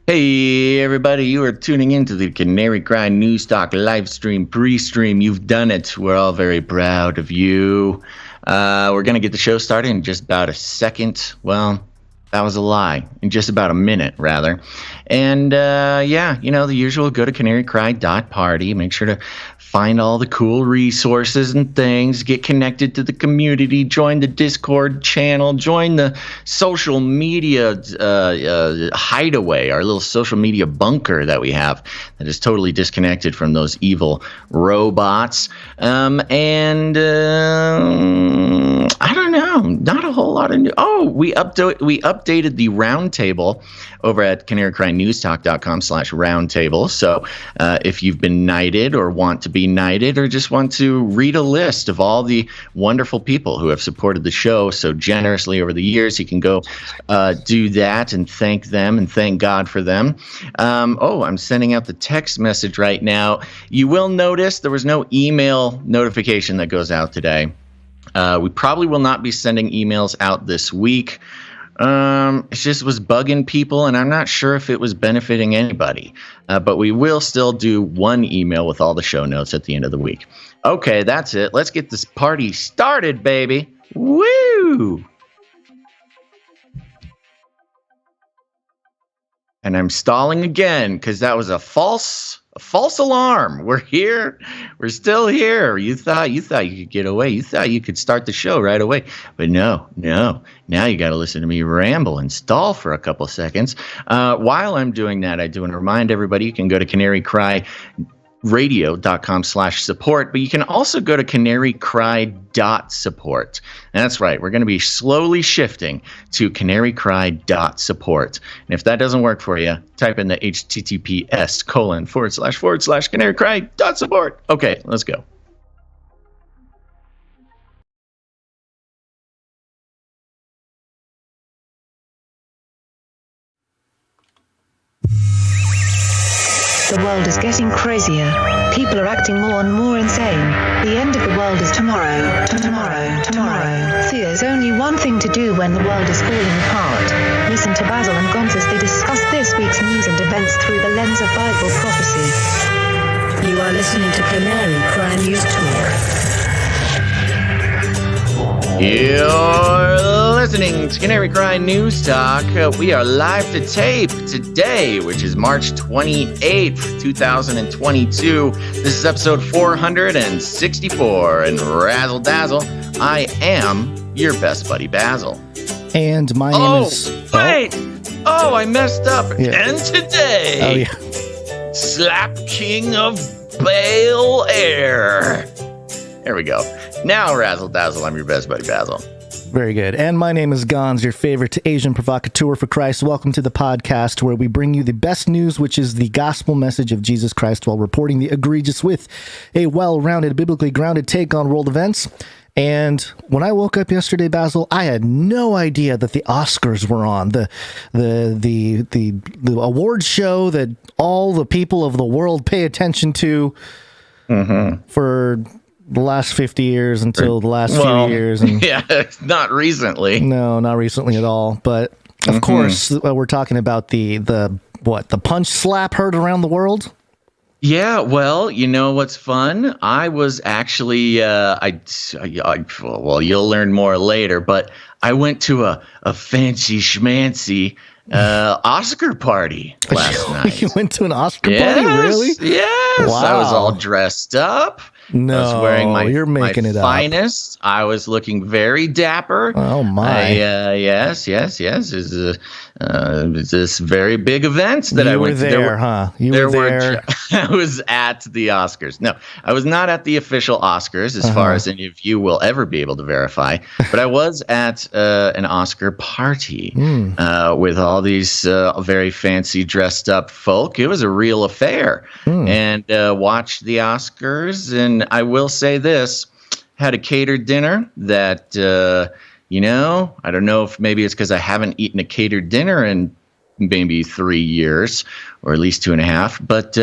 Hey everybody, you are tuning into the Canary Cry News Talk live stream, pre-stream. You've done it. We're all very proud of you. We're going to get the show started in just about a second. Well, that was a lie. In just about a minute, rather. And yeah, you know, the usual, go to CanaryCry.Party. Make sure to find all the cool resources and things, get connected to the community, join the Discord channel, join the social media hideaway, our little social media bunker that we have that is totally disconnected from those evil robots. I don't know, not a whole lot of new. Oh, we updated the roundtable over at CanaryCryNewsTalk.com/roundtable. So if you've been knighted or want to be knighted or just want to read a list of all the wonderful people who have supported the show so generously over the years, you can go do that and thank them and thank God for them. Oh, I'm sending out the text message right now. You will notice there was no email notification that goes out today. We probably will not be sending emails out this week. It just was bugging people, and I'm not sure if it was benefiting anybody. But we will still do one email with all the show notes at the end of the week. Okay, that's it. Let's get this party started, baby. Woo! And I'm stalling again because that was a false alarm. We're here. We're still here. You thought you could get away. You thought you could start the show right away. But no. Now you got to listen to me ramble and stall for a couple seconds. While I'm doing that, I do want to remind everybody you can go to CanaryCry.radio.com/support, but you can also go to CanaryCry.support. And that's right. We're going to be slowly shifting to CanaryCry.support. And if that doesn't work for you, type in the https://CanaryCry.support. Okay, let's go. The world is getting crazier. People are acting more and more insane. The end of the world is tomorrow. Tomorrow. There's only one thing to do when the world is falling apart. Listen to Basil and Gonz as they discuss this week's news and events through the lens of Bible prophecy. You are listening to Canary Cry News Talk. You're listening to Canary Cry News Talk. We are live to tape today, which is March 28th, 2022. This is episode 464. And razzle dazzle, I am your best buddy Basil. And my name is... Wait! Oh, I messed up. Yeah. And today... Oh, yeah. Slap King of Baal Air. There we go. Now, razzle dazzle, I'm your best buddy Basil. Very good. And my name is Gonz, your favorite Asian provocateur for Christ. Welcome to the podcast where we bring you the best news, which is the gospel message of Jesus Christ, while reporting the egregious with a well-rounded, biblically grounded take on world events. And when I woke up yesterday, Basil, I had no idea that the Oscars were on, the awards show that all the people of the world pay attention to for the last 50 years until the last few years. And yeah, not recently. No, not recently at all. But of course, we're talking about the punch slap heard around the world. Yeah, well, you know what's fun? I was actually, well, you'll learn more later, but I went to a fancy schmancy Oscar party last night. You went to an Oscar party? Really? Yes. Wow. I was all dressed up. No, I was wearing you're making it finest. I was looking very dapper. Oh my! Yes. It's this very big event that I went to. You were there, huh? You were there. I was at the Oscars. No, I was not at the official Oscars, as far as any of you will ever be able to verify. But I was at an Oscar party with all these very fancy dressed up folk. It was a real affair, and watched the Oscars. And I will say this: had a catered dinner that I don't know if maybe it's because I haven't eaten a catered dinner in maybe 3 years, or at least 2.5, but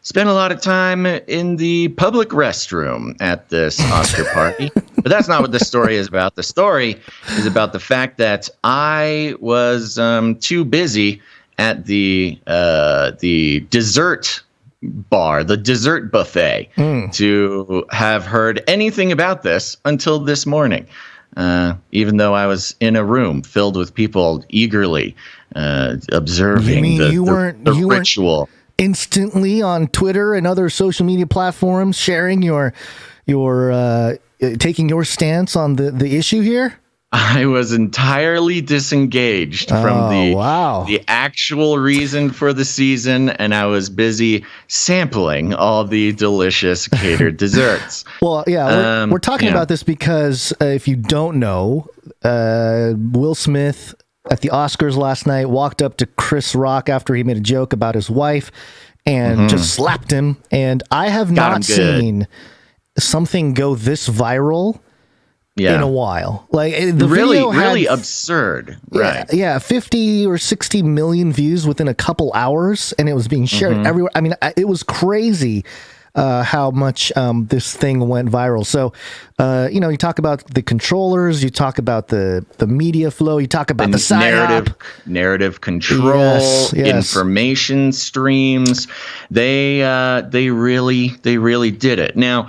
spent a lot of time in the public restroom at this Oscar party. But that's not what the story is about. The story is about the fact that I was too busy at the dessert bar, the dessert buffet, to have heard anything about this until this morning. Even though I was in a room filled with people eagerly observing the ritual. Instantly on Twitter and other social media platforms sharing your taking your stance on the issue here? I was entirely disengaged from the actual reason for the season, and I was busy sampling all the delicious catered desserts. Well, yeah, we're talking about this because if you don't know, Will Smith at the Oscars last night walked up to Chris Rock after he made a joke about his wife and just slapped him. And I have not seen something go this viral in a while. Like the video had, really absurd. Right. Yeah, 50 or 60 million views within a couple hours, and it was being shared everywhere. I mean, it was crazy how much this thing went viral. So, you talk about the controllers, you talk about the media flow, you talk about the narrative control, information streams. They really did it. Now,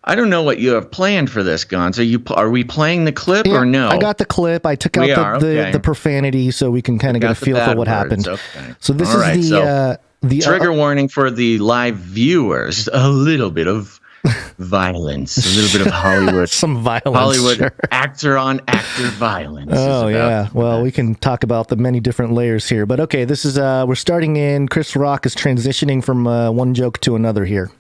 I don't know what you have planned for this, Gonz. Are we playing the clip or no? I got the clip. I took out the profanity so we can kind of get a feel for what happened. Okay. So this is the trigger warning for the live viewers. A little bit of violence, a little bit of Hollywood. Some violence. Hollywood actor on actor violence. Oh, yeah. Well, we can talk about the many different layers here. But okay, this is, we're starting in. Chris Rock is transitioning from one joke to another here.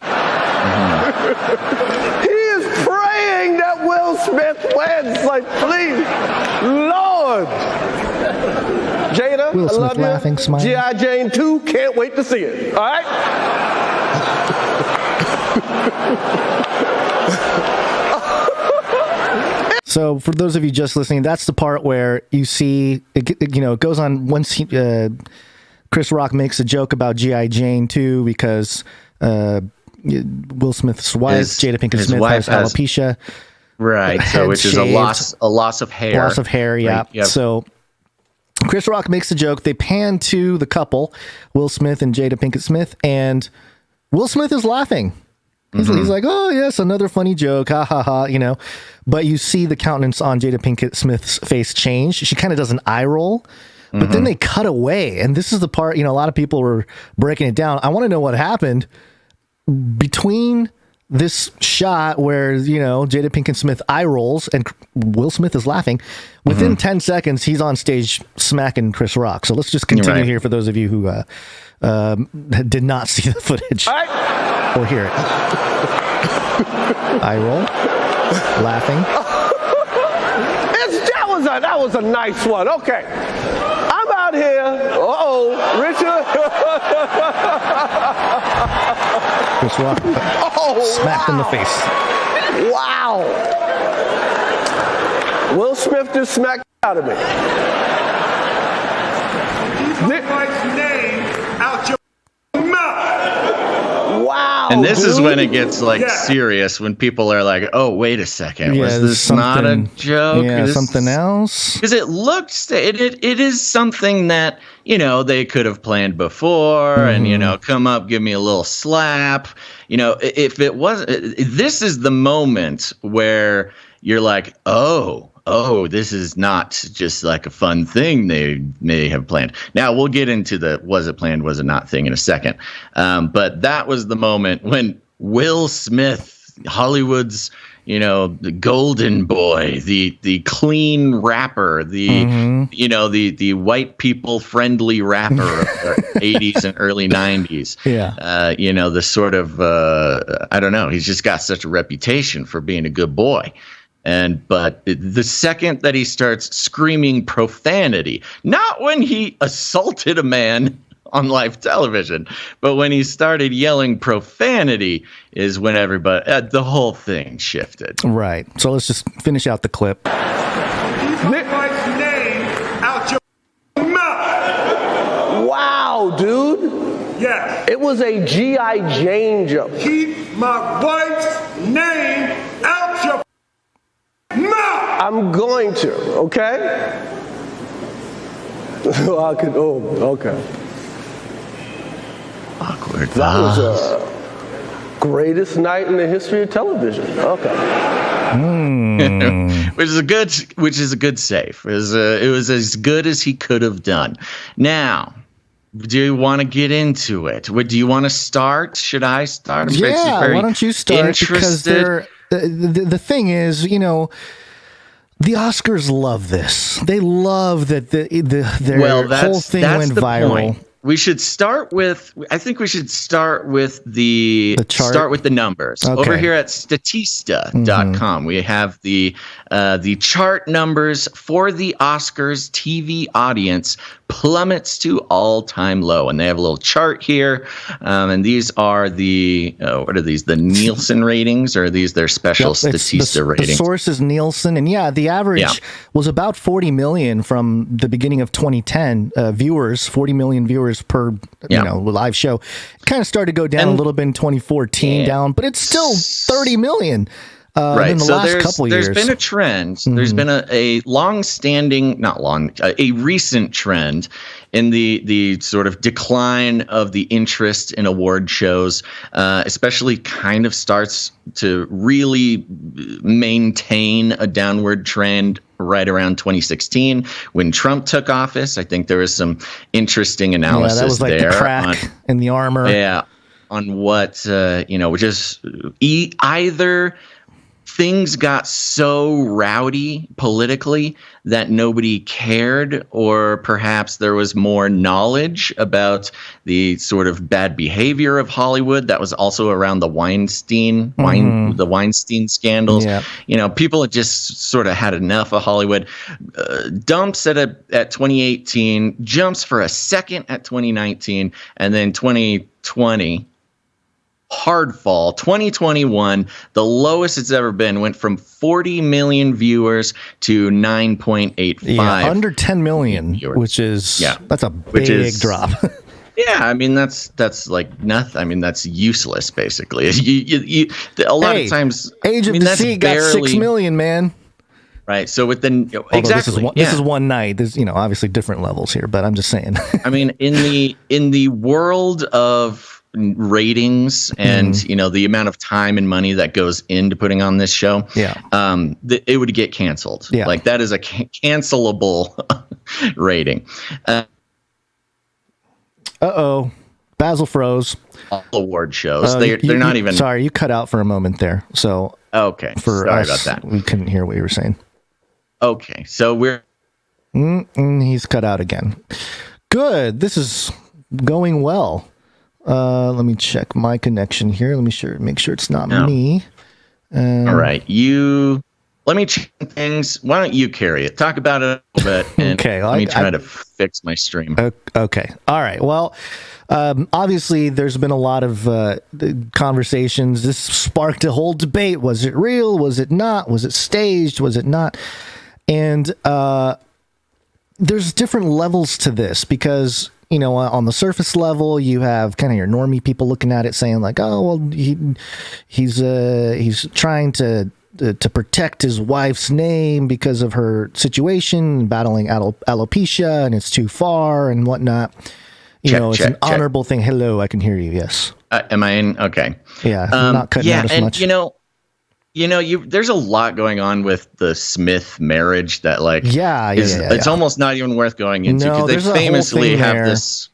Will Smith wins, like, please, Lord. Jada, Will Smith I love laughing, you. smiling. G.I. Jane 2, can't wait to see it. All right? So for those of you just listening, that's the part where you see, it goes on once Chris Rock makes a joke about G.I. Jane 2 because Will Smith's wife, Jada Pinkett Smith, has alopecia. Right, so which is a loss of hair. Loss of hair, yeah. Right, yep. So Chris Rock makes a joke. They pan to the couple, Will Smith and Jada Pinkett Smith, and Will Smith is laughing. He's like, oh, yes, another funny joke, ha, ha, ha, But you see the countenance on Jada Pinkett Smith's face change. She kind of does an eye roll, but then they cut away. And this is the part, a lot of people were breaking it down. I want to know what happened between this shot where, Jada Pinkett Smith eye rolls and Will Smith is laughing. Within 10 seconds, he's on stage smacking Chris Rock. So let's just continue here for those of you who did not see the footage or hear it. Eye roll, laughing. That was a nice one. Okay. I'm out here. Richard. Chris Rock smacked in the face. Wow. Will Smith just smacked out of me. Keep my name out your mouth. Wow. And this is when it gets serious, when people are like, oh, wait a second. Was this not a joke? Yeah, something else? Because it looks, it is something that, they could have planned before and, come up, give me a little slap. If it wasn't, this is the moment where you're like, oh, this is not just like a fun thing they may have planned. Now, we'll get into the was it planned, was it not thing in a second. But that was the moment when Will Smith, Hollywood's, the golden boy, the clean rapper, the white people friendly rapper of the 80s and early 90s. Yeah. The sort of, I don't know, he's just got such a reputation for being a good boy. But the second that he starts screaming profanity, not when he assaulted a man on live television, but when he started yelling profanity is when everybody, the whole thing shifted. Right. So let's just finish out the clip. Keep my wife's name out your mouth. Wow, dude. Yes. It was a G.I. Jane jump. Keep my wife's name out your mouth. I'm going to, okay? Okay. Awkward. That was a greatest night in the history of television. Okay. which is a good save. It was as good as he could have done. Now, do you want to get into it? Do you want to start? Should I start? Yeah, why don't you start? Because the thing is, the Oscars love this. They love that their whole thing went viral. Point. We should start with. I think we should start with the chart? Start with the numbers. Okay. Over here at Statista.com, we have the chart numbers for the Oscars TV audience plummets to all-time low, and they have a little chart here. And these are the what are these? The Nielsen ratings, or are these their special Statista ratings? The source is Nielsen, and the average was about 40 million from the beginning of 2010 viewers. 40 million viewers per live show. Kind of started to go down a little bit in 2014, down, but it's still 30 million. Right. In the last couple years. There's been a trend. Mm-hmm. There's been a recent trend in the sort of decline of the interest in award shows, especially kind of starts to really maintain a downward trend right around 2016 when Trump took office. I think there was some interesting analysis that was like there the crack in the armor. Yeah, on what which is either things got so rowdy politically that nobody cared, or perhaps there was more knowledge about the sort of bad behavior of Hollywood. That was also around the Weinstein scandals. Yeah. People had just sort of had enough of Hollywood. Dumps at 2018, jumps for a second at 2019, and then 2020. Hard fall. 2021, the lowest it's ever been, went from 40 million viewers to 9.85. Yeah, under 10 million, viewers. Which is that's a big drop. Yeah, I mean that's like nothing. I mean that's useless basically. You a lot of times Age of Deceit got 6 million, man. Right. So with the this is one night. There's obviously different levels here, but I'm just saying. I mean, in the world of ratings and the amount of time and money that goes into putting on this show, it would get canceled. Like that is a cancelable rating. Basil froze. All award shows, they're not even. Sorry, you cut out for a moment there. So okay, sorry about that. We couldn't hear what you were saying. Okay, so we're. He's cut out again. Good. This is going well. Let me check my connection here. Let me make sure it's not me. All right. Let me check things. Why don't you carry it? Talk about it a little bit. And okay. Let me try to fix my stream. Okay. All right. Well, obviously there's been a lot of conversations. This sparked a whole debate. Was it real? Was it not? Was it staged? Was it not? And there's different levels to this because, on the surface level, you have kind of your normie people looking at it saying like, oh, well, he's trying to protect his wife's name because of her situation, battling alopecia, and it's too far and whatnot. It's an honorable thing. Hello, I can hear you. Yes. Am I in? Okay. Yeah. Not cutting out as much. There's a lot going on with the Smith marriage that it's almost not even worth going into because they famously have this.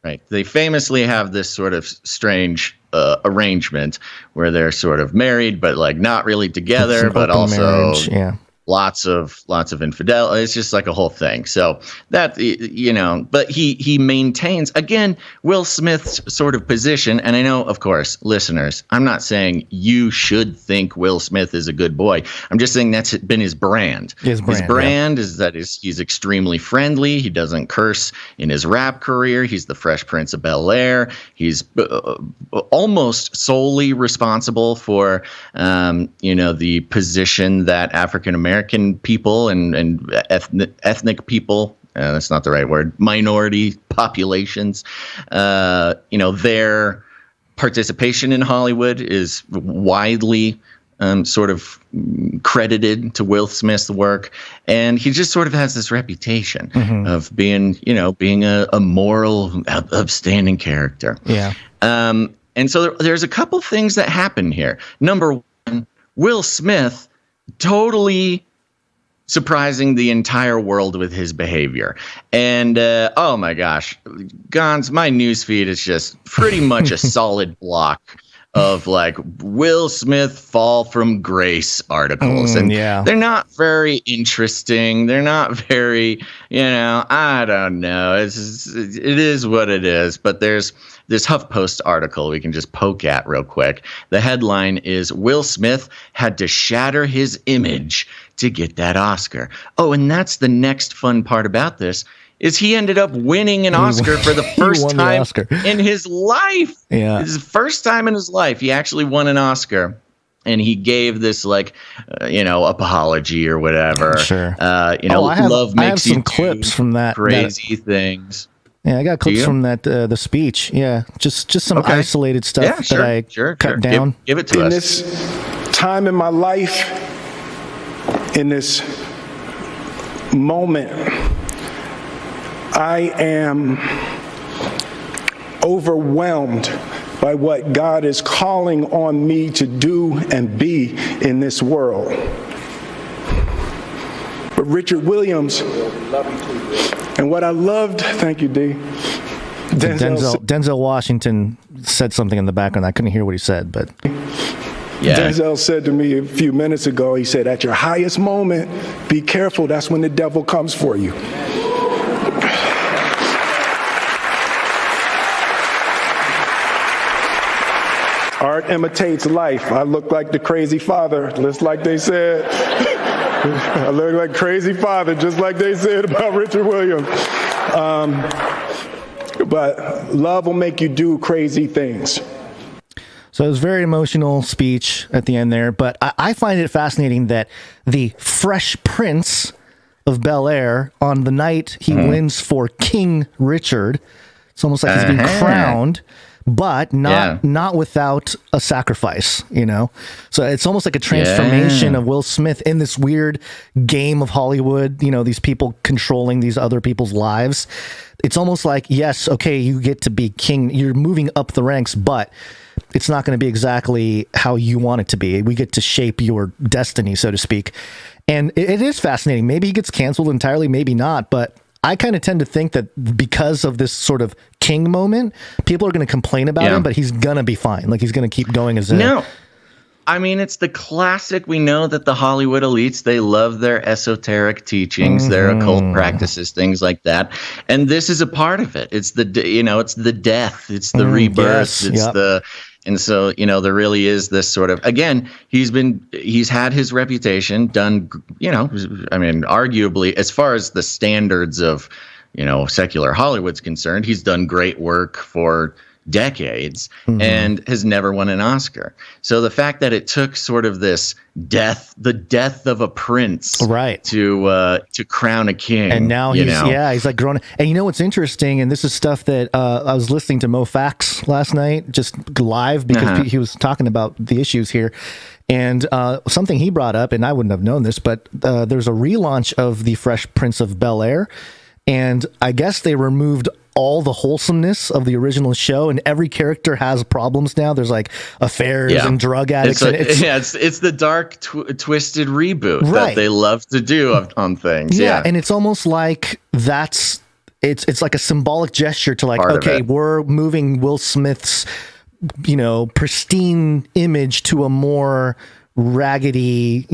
Right. They famously have this sort of strange arrangement where they're sort of married, but like not really together, but also lots of infidelity. It's just like a whole thing. So that, but he maintains, again, Will Smith's sort of position. And I know, of course, listeners, I'm not saying you should think Will Smith is a good boy. I'm just saying that's been his brand. His brand is that he's extremely friendly. He doesn't curse in his rap career. He's the Fresh Prince of Bel-Air. He's almost solely responsible for, the position that African Americans American people and ethnic people. That's not the right word. Minority populations. Their participation in Hollywood is widely sort of credited to Will Smith's work, and he just sort of has this reputation of being a moral, upstanding character. Yeah. And so there's a couple things that happen here. Number one, Will Smith totally surprising the entire world with his behavior. And oh my gosh, Gonz, my newsfeed is just pretty much a solid block of like Will Smith fall from grace articles. And they're not very interesting. They're not very, I don't know. It is what it is. But there's this HuffPost article we can just poke at real quick. The headline is Will Smith had to shatter his image to get that Oscar. Oh, and that's the next fun part about this is he ended up winning an Oscar for the first time in his life. Yeah. It's the first time in his life he actually won an Oscar. And he gave this apology or whatever. Sure. Love makes you some clips from that crazy things. Yeah, I got clips from that the speech. Yeah, just some isolated stuff that I cut down. Give it to us. In this time in my life, in this moment, I am overwhelmed by what God is calling on me to do and be in this world. But Richard Williams, and what I loved, thank you, D. Denzel Washington said something in the background. I couldn't hear what he said, but Denzel said to me a few minutes ago, he said, at your highest moment, be careful, that's when the devil comes for you. Art imitates life. I look like the crazy father, just like they said. I look like crazy father, just like they said about Richard Williams. But love will make you do crazy things. So it was a very emotional speech at the end there, but I find it fascinating that the Fresh Prince of Bel-Air, on the night he wins for King Richard, it's almost like he's being crowned, but not without a sacrifice, So it's almost like a transformation of Will Smith in this weird game of Hollywood, these people controlling these other people's lives. It's almost like, yes, okay, you get to be king, you're moving up the ranks, but it's not going to be exactly how you want it to be. We get to shape your destiny, so to speak. And it is fascinating. Maybe he gets canceled entirely, maybe not, but I kind of tend to think that because of this sort of king moment, people are going to complain about him, but he's going to be fine. Like, he's going to keep going as No. I mean, it's the classic. We know that the Hollywood elites, they love their esoteric teachings, their occult practices, things like that. And this is a part of it. It's it's the death, it's the rebirth, and so, there really is this sort of, again, he's had his reputation done, arguably, as far as the standards of, secular Hollywood's concerned, he's done great work for decades and has never won an Oscar. So the fact that it took sort of this the death of a prince, to crown a king, and now he's like grown. And what's interesting, and this is stuff that I was listening to MoeFactz last night, just live, because he was talking about the issues here. And something he brought up, and I wouldn't have known this, but there's a relaunch of The Fresh Prince of Bel-Air, and I guess they removed all the wholesomeness of the original show, and every character has problems now. There's like affairs and drug addicts. It's the dark, twisted reboot that they love to do on things. Yeah, and it's almost like it's like a symbolic gesture to like, okay, we're moving Will Smith's pristine image to a more raggedy,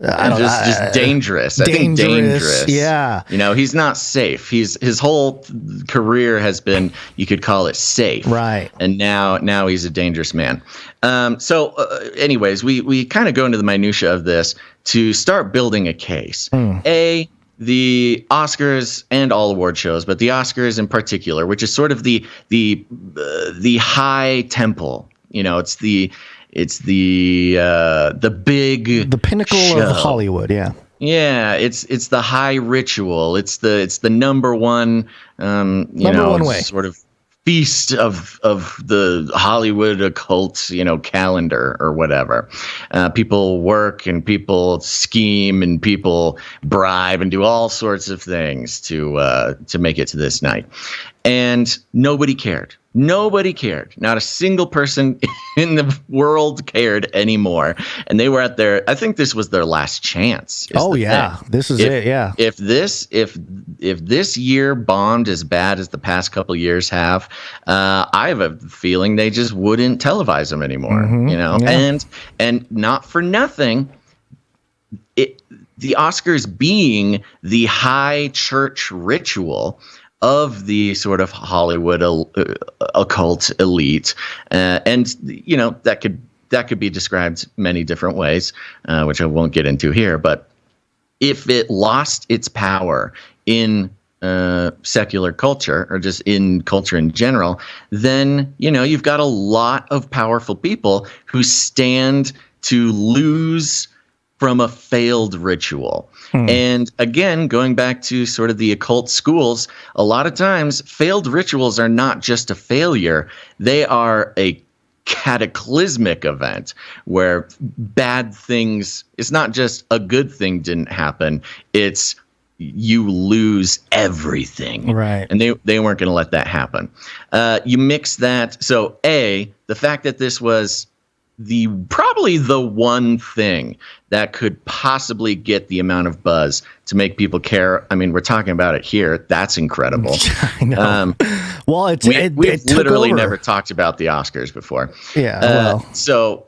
just dangerous. I think dangerous. Yeah. He's not safe. His whole career has been, you could call it safe. Right. And now he's a dangerous man. Anyways, we kind of go into the minutia of this to start building a case. The Oscars and all award shows, but the Oscars in particular, which is sort of the high temple. It's the pinnacle show. Of Hollywood. Yeah. Yeah, it's the high ritual. It's the number one, number one way. Sort of feast of the Hollywood occult, calendar or whatever. People work and people scheme and people bribe and do all sorts of things to make it to this night. And nobody cared. Nobody cared. Not a single person in the world cared anymore. And they were I think this was their last chance. Oh yeah. This is it. Yeah. If this year bombed as bad as the past couple years have, I have a feeling they just wouldn't televise them anymore, Yeah. And not for nothing, the Oscars being the high church ritual of the sort of Hollywood occult elite, and that could be described many different ways, which I won't get into here. But if it lost its power in secular culture or just in culture in general, then you've got a lot of powerful people who stand to lose from a failed ritual. And again, going back to sort of the occult schools, a lot of times failed rituals are not just a failure. They are a cataclysmic event where bad things, it's not just a good thing didn't happen. It's you lose everything. Right. And they weren't going to let that happen. You mix that. So the fact that this was probably the one thing that could possibly get the amount of buzz to make people care. I mean, we're talking about it here. That's incredible. I know. Well, we've literally never talked about the Oscars before. Yeah. So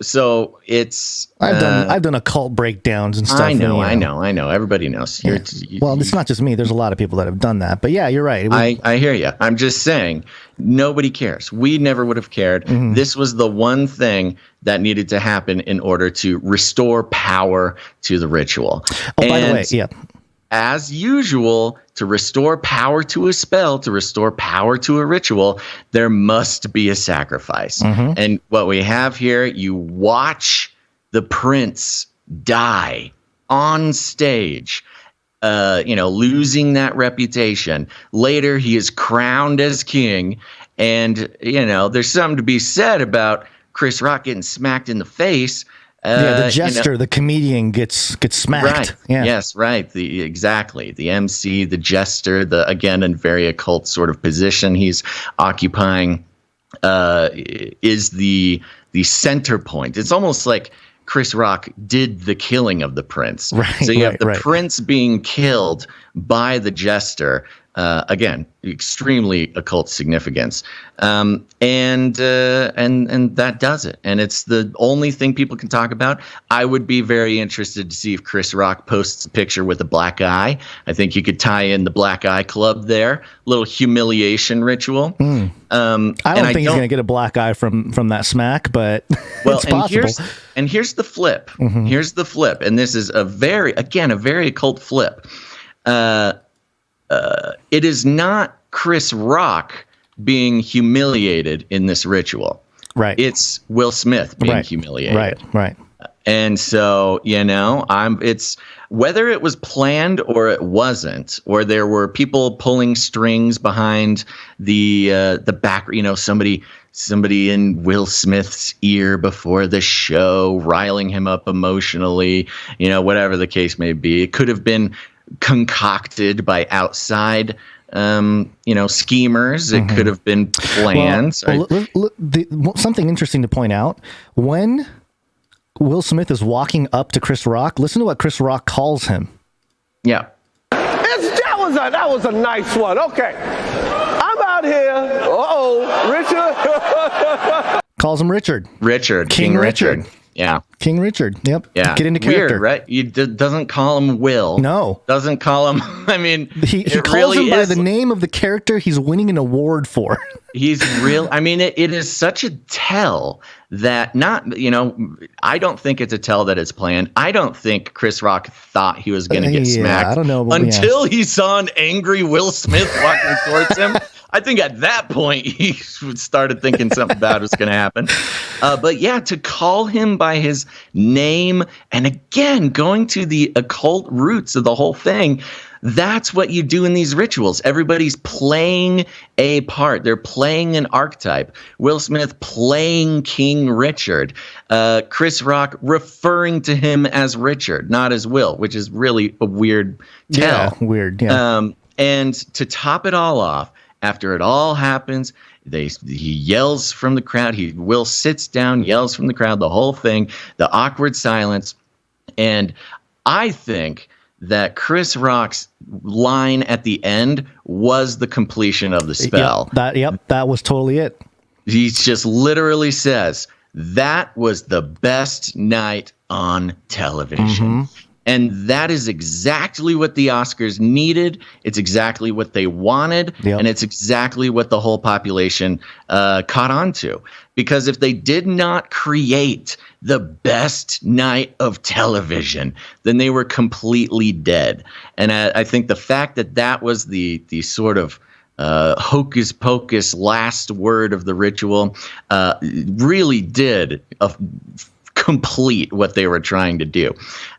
it's. I've done occult breakdowns and stuff. I know. Everybody knows. Yeah. Well, it's not just me. There's a lot of people that have done that. But yeah, you're right. I hear you. I'm just saying, nobody cares. We never would have cared. Mm-hmm. This was the one thing that needed to happen in order to restore power to the ritual. Oh, by the way, yeah. As usual, to restore power to a spell, to restore power to a ritual, there must be a sacrifice. Mm-hmm. And what we have here, you watch the prince die on stage, losing that reputation. Later, he is crowned as king. And, there's something to be said about Chris Rock getting smacked in the face. The jester, the comedian gets smacked. Right. Yeah. Yes, right. Exactly. The MC, the jester, again, a very occult sort of position he's occupying is the center point. It's almost like Chris Rock did the killing of the prince. Right, so you have the prince being killed by the jester. Again, extremely occult significance, and that does it. And it's the only thing people can talk about. I would be very interested to see if Chris Rock posts a picture with a black eye. I think you could tie in the Black Eye Club there, little humiliation ritual. I don't think he's going to get a black eye from that smack, but it's possible. Here's the flip. Mm-hmm. Here's the flip, and this is a very occult flip. It is not Chris Rock being humiliated in this ritual. Right. It's Will Smith being humiliated. Right. And so, it's whether it was planned or it wasn't, or there were people pulling strings behind the back, somebody in Will Smith's ear before the show, riling him up emotionally, whatever the case may be. It could have been concocted by outside schemers. It could have been planned. Something interesting to point out, when Will Smith is walking up to Chris Rock, listen to what Chris Rock calls him. Yeah. That was a nice one. Okay. I'm out here. Richard. Calls him Richard. King Richard. Yeah. King Richard. Yep. Yeah. Get into character. Weird, right? He doesn't call him Will. No. Doesn't call him. I mean, he calls him by the name of the character he's winning an award for. He's real. I mean, it is such a tell that I don't think it's a tell that it's planned. I don't think Chris Rock thought he was going to get smacked. I don't know. Until he saw an angry Will Smith walking towards him. I think at that point he started thinking something bad was going to happen. But yeah, to call him by his name, and again, going to the occult roots of the whole thing, that's what you do in these rituals. Everybody's playing a part. They're playing an archetype. Will Smith playing King Richard. Chris Rock referring to him as Richard, not as Will, which is really a weird tell. Yeah, weird. Yeah. And to top it all off, after it all happens, he yells from the crowd. Will sits down, yells from the crowd, the whole thing, the awkward silence. And I think that Chris Rock's line at the end was the completion of the spell. That was totally it. He just literally says, that was the best night on television. Mm-hmm. And that is exactly what the Oscars needed. It's exactly what they wanted. Yep. And it's exactly what the whole population caught on to. Because if they did not create the best night of television, then they were completely dead. And I think the fact that was the sort of hocus pocus last word of the ritual really did complete what they were trying to do.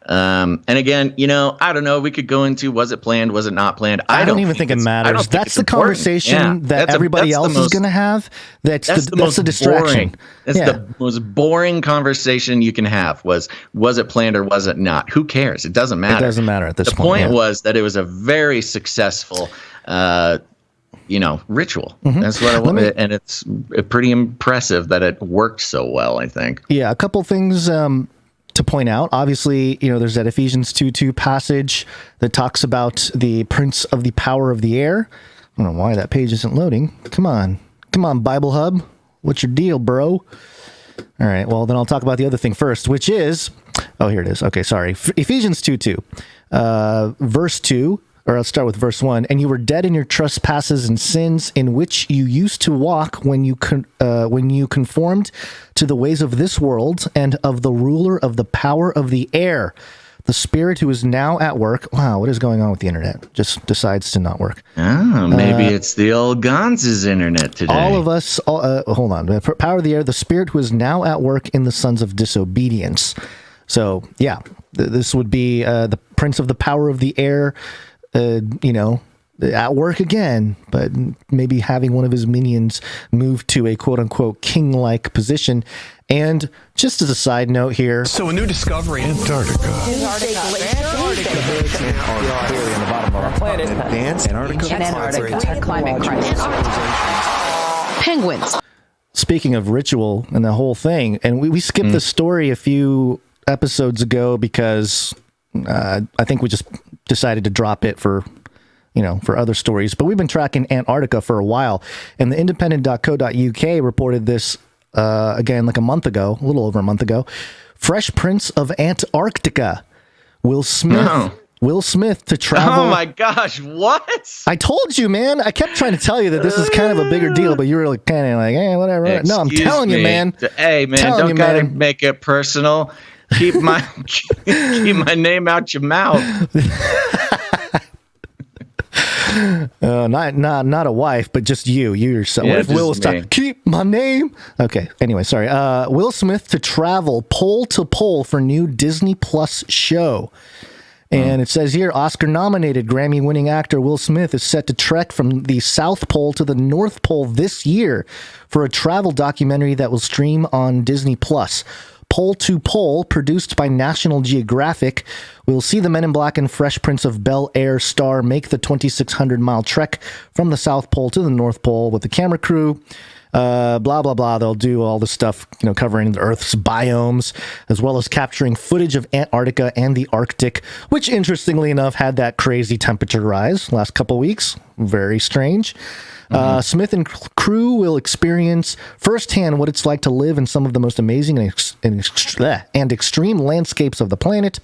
And again, I don't know. We could go into, was it planned? Was it not planned? I don't even think it matters. That's the conversation that everybody else is going to have. That's the distraction. Boring. That's the most boring conversation you can have was it planned or was it not? Who cares? It doesn't matter. It doesn't matter at this point. The point was that it was a very successful ritual. Mm-hmm. That's what I wanted. And it's pretty impressive that it worked so well, I think. Yeah, a couple things to point out. Obviously, there's that Ephesians 2:2 passage that talks about the prince of the power of the air. I don't know why that page isn't loading. Come on, Bible Hub. What's your deal, bro? All right, well, then I'll talk about the other thing first, which is... Oh, here it is. Okay, sorry. Ephesians 2:2. Verse 2. Or I'll start with verse 1. And you were dead in your trespasses and sins in which you used to walk when you conformed to the ways of this world and of the ruler of the power of the air, the spirit who is now at work. Wow, what is going on with the internet? Just decides to not work. Oh, maybe it's the old Gonz's internet today. All of us, hold on. The power of the air, the spirit who is now at work in the sons of disobedience. So, yeah, this would be the prince of the power of the air, at work again, but maybe having one of his minions move to a quote-unquote king-like position. And just as a side note here... So a new discovery. Antarctica. Penguins. Speaking of ritual and the whole thing, and we skipped the story a few episodes ago because I think we just decided to drop it for other stories. But we've been tracking Antarctica for a while, and the independent.co.uk reported this again like a little over a month ago. Fresh Prince of Antarctica, Will Smith to travel. Oh my gosh, what? I told you, man. I kept trying to tell you that this is kind of a bigger deal, but you were like, kind of like, whatever. Excuse no, I'm telling you, man. Hey, man, don't gotta make it personal. Keep my name out your mouth. Not a wife, but just you yourself. Yeah, what if Will was talking? Keep my name. Okay. Anyway, sorry. Will Smith to travel pole to pole for new Disney Plus show. And it says here, Oscar-nominated Grammy-winning actor Will Smith is set to trek from the South Pole to the North Pole this year for a travel documentary that will stream on Disney Plus. Pole to Pole, produced by National Geographic, we'll see the Men in Black and Fresh Prince of Bel-Air star make the 2,600-mile trek from the South Pole to the North Pole with the camera crew. blah, blah, blah. They'll do all the stuff, covering the Earth's biomes, as well as capturing footage of Antarctica and the Arctic, which, interestingly enough, had that crazy temperature rise last couple weeks. Very strange. Smith and crew will experience firsthand what it's like to live in some of the most amazing and extreme landscapes of the planet.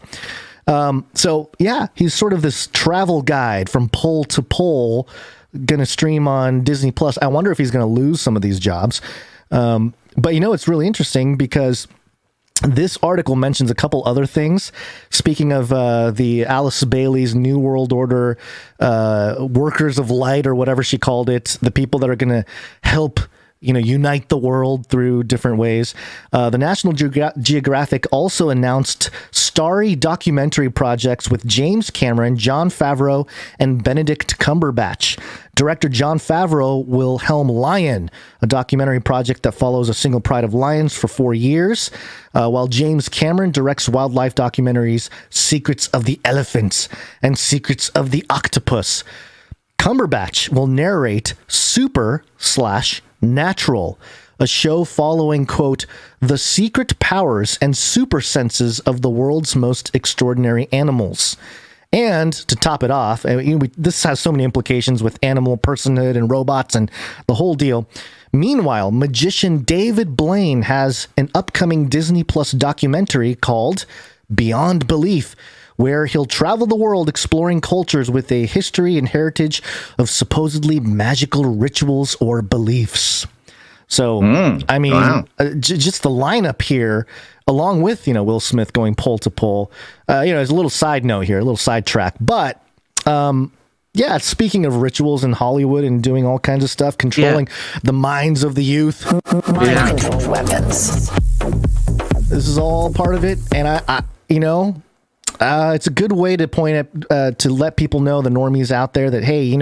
So, yeah, he's sort of this travel guide from pole to pole, going to stream on Disney Plus. I wonder if he's going to lose some of these jobs. But, it's really interesting because this article mentions a couple other things. Speaking of the Alice Bailey's New World Order workers of light, or whatever she called it, the people that are going to help unite the world through different ways. The National Geographic also announced starry documentary projects with James Cameron, Jon Favreau, and Benedict Cumberbatch. Director Jon Favreau will helm Lion, a documentary project that follows a single pride of lions for 4 years, while James Cameron directs wildlife documentaries Secrets of the Elephants and Secrets of the Octopus. Cumberbatch will narrate Super/Natural, a show following, quote, the secret powers and super senses of the world's most extraordinary animals. And to top it off, this has so many implications with animal personhood and robots and the whole deal. Meanwhile, magician David Blaine has an upcoming Disney Plus documentary called Beyond Belief, where he'll travel the world exploring cultures with a history and heritage of supposedly magical rituals or beliefs. So, wow. Just the lineup here, along with, Will Smith going pole to pole, as a little side note here, a little sidetrack. But, speaking of rituals in Hollywood and doing all kinds of stuff, controlling the minds of the youth. Mind-controlled weapons. This is all part of it. And it's a good way to point at, to let people know, the normies out there, that, hey,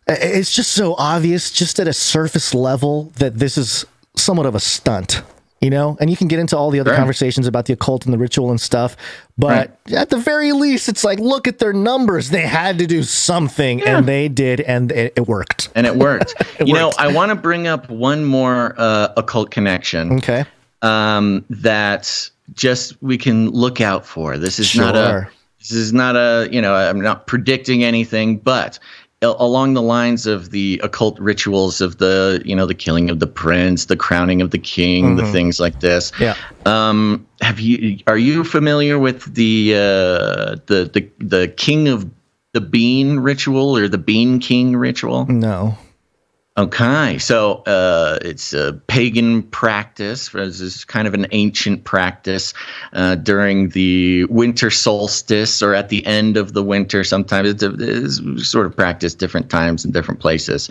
it's just so obvious, just at a surface level, that this is somewhat of a stunt, and you can get into all the other conversations about the occult and the ritual and stuff. But at the very least, it's like, look at their numbers. They had to do something, and they did, and it worked. And it worked. I want to bring up one more occult connection. Okay. That just we can look out for. This is not a, I'm not predicting anything, but along the lines of the occult rituals of the, the killing of the prince, the crowning of the king, the things like this. Yeah. Are you familiar with the king of the bean ritual, or the bean king ritual? No. Okay, so it's a pagan practice. It's kind of an ancient practice during the winter solstice, or at the end of the winter. Sometimes it's sort of practiced different times in different places.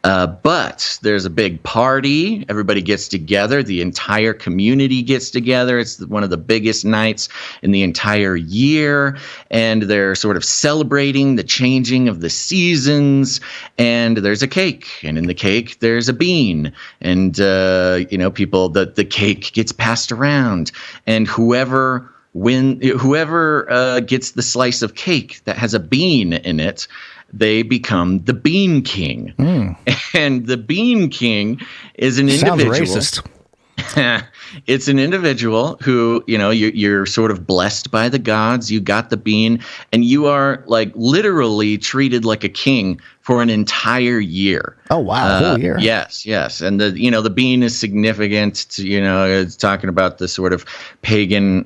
But there's a big party. Everybody gets together. The entire community gets together. It's one of the biggest nights in the entire year. And they're sort of celebrating the changing of the seasons. And there's a cake. And in the cake, there's a bean. And, the cake gets passed around. And whoever gets the slice of cake that has a bean in it, they become the Bean King. And the Bean King is an individual. Sounds racist. It's an individual who, you're sort of blessed by the gods. You got the bean, and you are like literally treated like a king for an entire year. Oh, wow. A whole year. Yes. And the bean is significant to, it's talking about the sort of pagan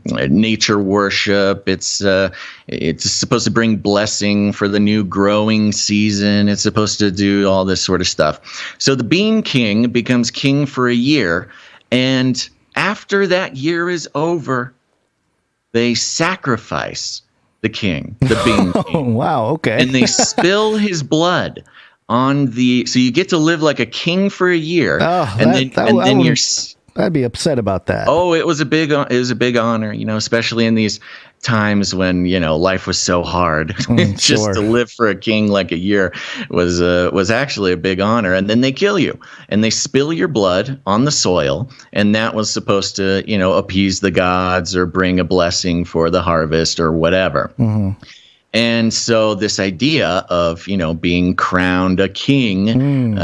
nature worship. It's supposed to bring blessing for the new growing season. It's supposed to do all this sort of stuff. So the Bean King becomes king for a year. And after that year is over, they sacrifice the king, the Bean King. Oh, wow, okay. And they spill his blood on so you get to live like a king for a year. I'd be upset about that. Oh, it was a big honor, especially in these times when, life was so hard. Just to live for a king like a year was actually a big honor. And then they kill you, and they spill your blood on the soil. And that was supposed to, appease the gods or bring a blessing for the harvest or whatever. And so this idea of, being crowned a king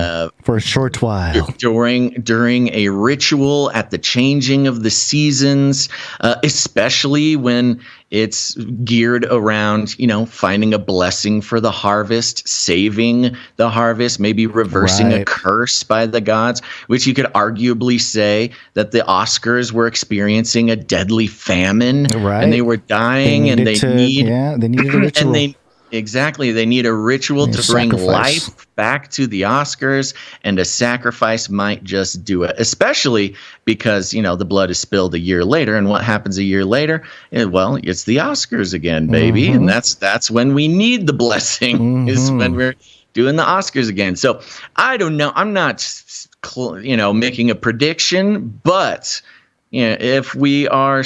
for a short while during a ritual at the changing of the seasons, especially when it's geared around, finding a blessing for the harvest, saving the harvest, maybe reversing a curse by the gods, which you could arguably say that the Oscars were experiencing a deadly famine, and they were dying, and they needed a ritual. They need a ritual to bring life back to the Oscars, and a sacrifice might just do it, especially because, the blood is spilled a year later. And what happens a year later? Well, it's the Oscars again, baby. And that's when we need the blessing, is when we're doing the Oscars again. So I don't know. I'm not, making a prediction, but if we are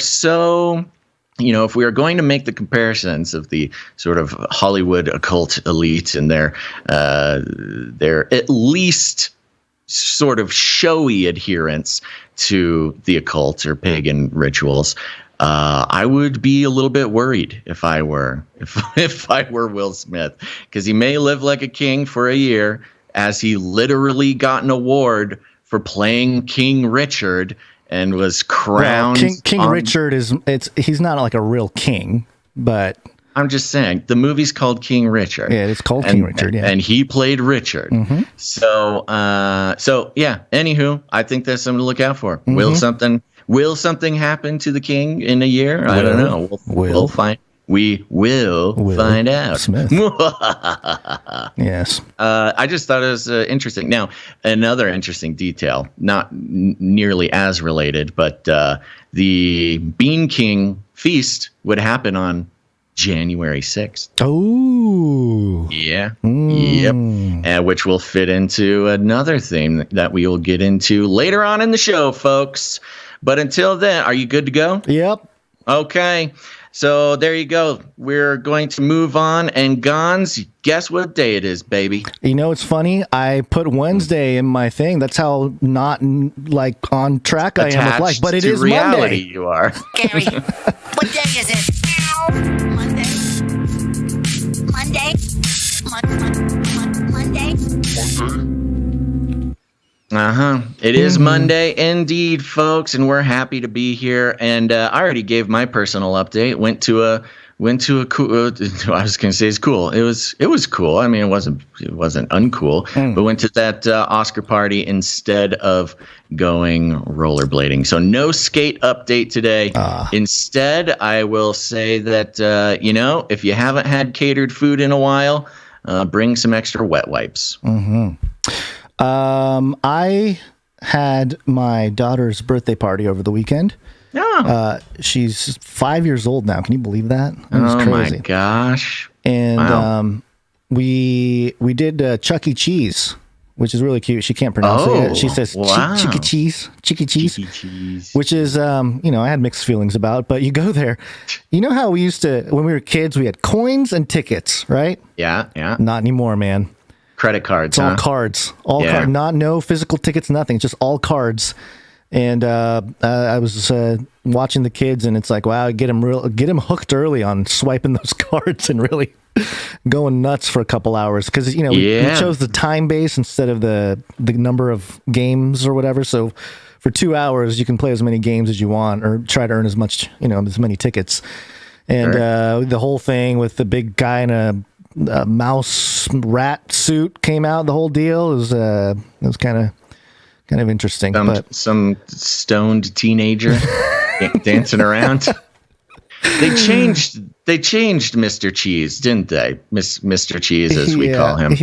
if we are going to make the comparisons of the sort of Hollywood occult elite and their at least sort of showy adherence to the occult or pagan rituals, I would be a little bit worried if I were Will Smith, because he may live like a king for a year, as he literally got an award for playing King Richard and was crowned. Well, King Richard he's not like a real king, but I'm just saying the movie's called King Richard. Yeah, it's called King Richard. Yeah, and he played Richard. So yeah. Anywho, I think that's something to look out for. Will something happen to the king in a year? I don't know. We'll find. We will find out. Smith. Yes. I just thought it was interesting. Now, another interesting detail, not nearly as related, but the Bean King feast would happen on January 6th. Oh. Yeah. Yep. Which will fit into another theme that we will get into later on in the show, folks. But until then, are you good to go? Yep. Okay. So there you go. We're going to move on. And Gonz, guess what day it is, baby? It's funny. I put Wednesday in my thing. That's how not on track I am with life. But it is reality, Monday. You are. Gary, what day is it? Monday. It is Monday indeed, folks, and we're happy to be here. And I already gave my personal update. Went to a cool. I was going to say it's cool. It was cool. I mean, it wasn't uncool. But went to that Oscar party instead of going rollerblading. So no skate update today. Instead, I will say that if you haven't had catered food in a while, bring some extra wet wipes. I had my daughter's birthday party over the weekend. Yeah. She's 5 years old now. Can you believe that? That's crazy. My gosh. And wow. We did Chuck E. Cheese, which is really cute. She can't pronounce it. She says Chicky Cheese, which is I had mixed feelings about. But you go there, how we used to when we were kids, we had coins and tickets, right? Yeah. Not anymore, man. Credit cards. It's all cards. Cards. No physical tickets, nothing. Just all cards. And I was watching the kids, and it's like, wow, get them hooked early on swiping those cards and really going nuts for a couple hours because we chose the time base instead of the number of games or whatever. So for 2 hours, you can play as many games as you want or try to earn as much, as many tickets. And the whole thing with the big guy in a mouse rat suit came out. The whole deal it was kind of interesting. Some stoned teenager dancing around. They changed Mr. Cheese, didn't they? Mr. Cheese, as we call him.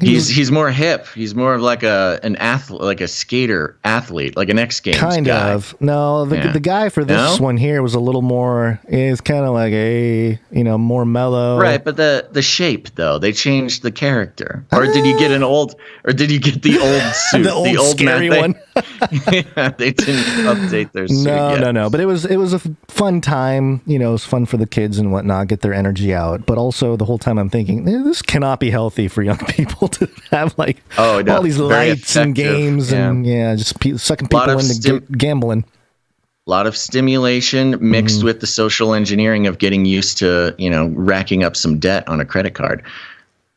He's more hip. He's more of like an athlete, like a skater athlete, like an X Games kind guy. of. No, the guy for this one here was a little more. Is kind of like more mellow. Right, but the shape though, they changed the character. Or did you get the old suit, the old scary one? Yeah, they didn't update their suit yet. No. But it was a fun time. It was fun for the kids and whatnot, get their energy out. But also the whole time I'm thinking this cannot be healthy for young people to have all these lights and games and just sucking people into gambling. A lot of stimulation mixed with the social engineering of getting used to, racking up some debt on a credit card.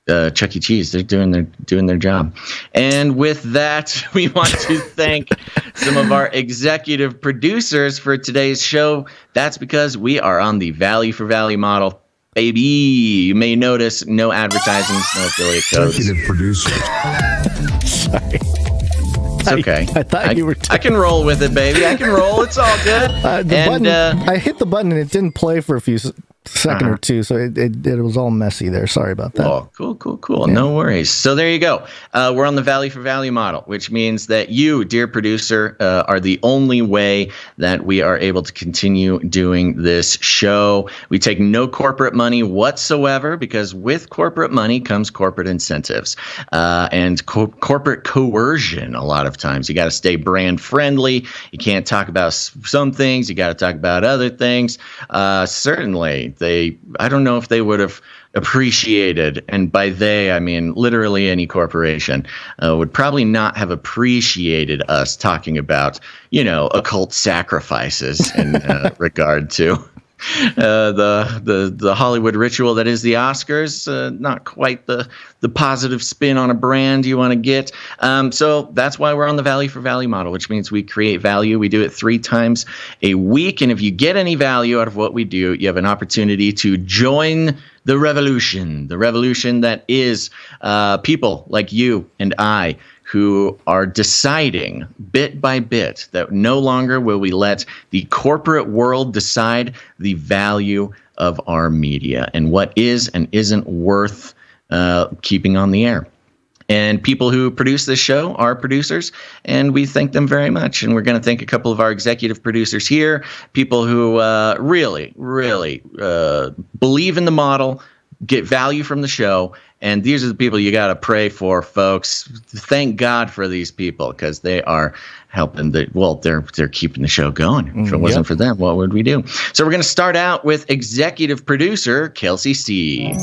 Chuck E. Cheese, they're doing their job. And with that, we want to thank some of our executive producers for today's show. That's because we are on the value for value model, baby. You may notice no advertisements, no affiliate codes. Executive producers. Sorry. It's okay. I thought you were. I can roll with it, baby. I can roll. It's all good. I hit the button and it didn't play for a few second or two, so it was all messy there. Sorry about that. Oh, cool. Yeah. No worries. So there you go. We're on the value for value model, which means that you, dear producer, are the only way that we are able to continue doing this show. We take no corporate money whatsoever, because with corporate money comes corporate incentives and corporate coercion. A lot of times you got to stay brand friendly. You can't talk about some things. You got to talk about other things. Certainly, I don't know if they would have appreciated, and by they I mean literally any corporation would probably not have appreciated us talking about occult sacrifices in regard to the Hollywood ritual that is the Oscars. Not quite the positive spin on a brand you want to get. So that's why we're on the value for value model, which means we create value. We do it 3 times a week. And if you get any value out of what we do, you have an opportunity to join the revolution that is people like you and I, who are deciding bit by bit that no longer will we let the corporate world decide the value of our media and what is and isn't worth keeping on the air. And people who produce this show are producers, and we thank them very much. And we're going to thank a couple of our executive producers here, people who really believe in the model, get value from the show. And these are the people you got to pray for, folks. Thank God for these people, because they are helping. They're keeping the show going. If it wasn't for them, what would we do? So we're going to start out with executive producer Kelsey C.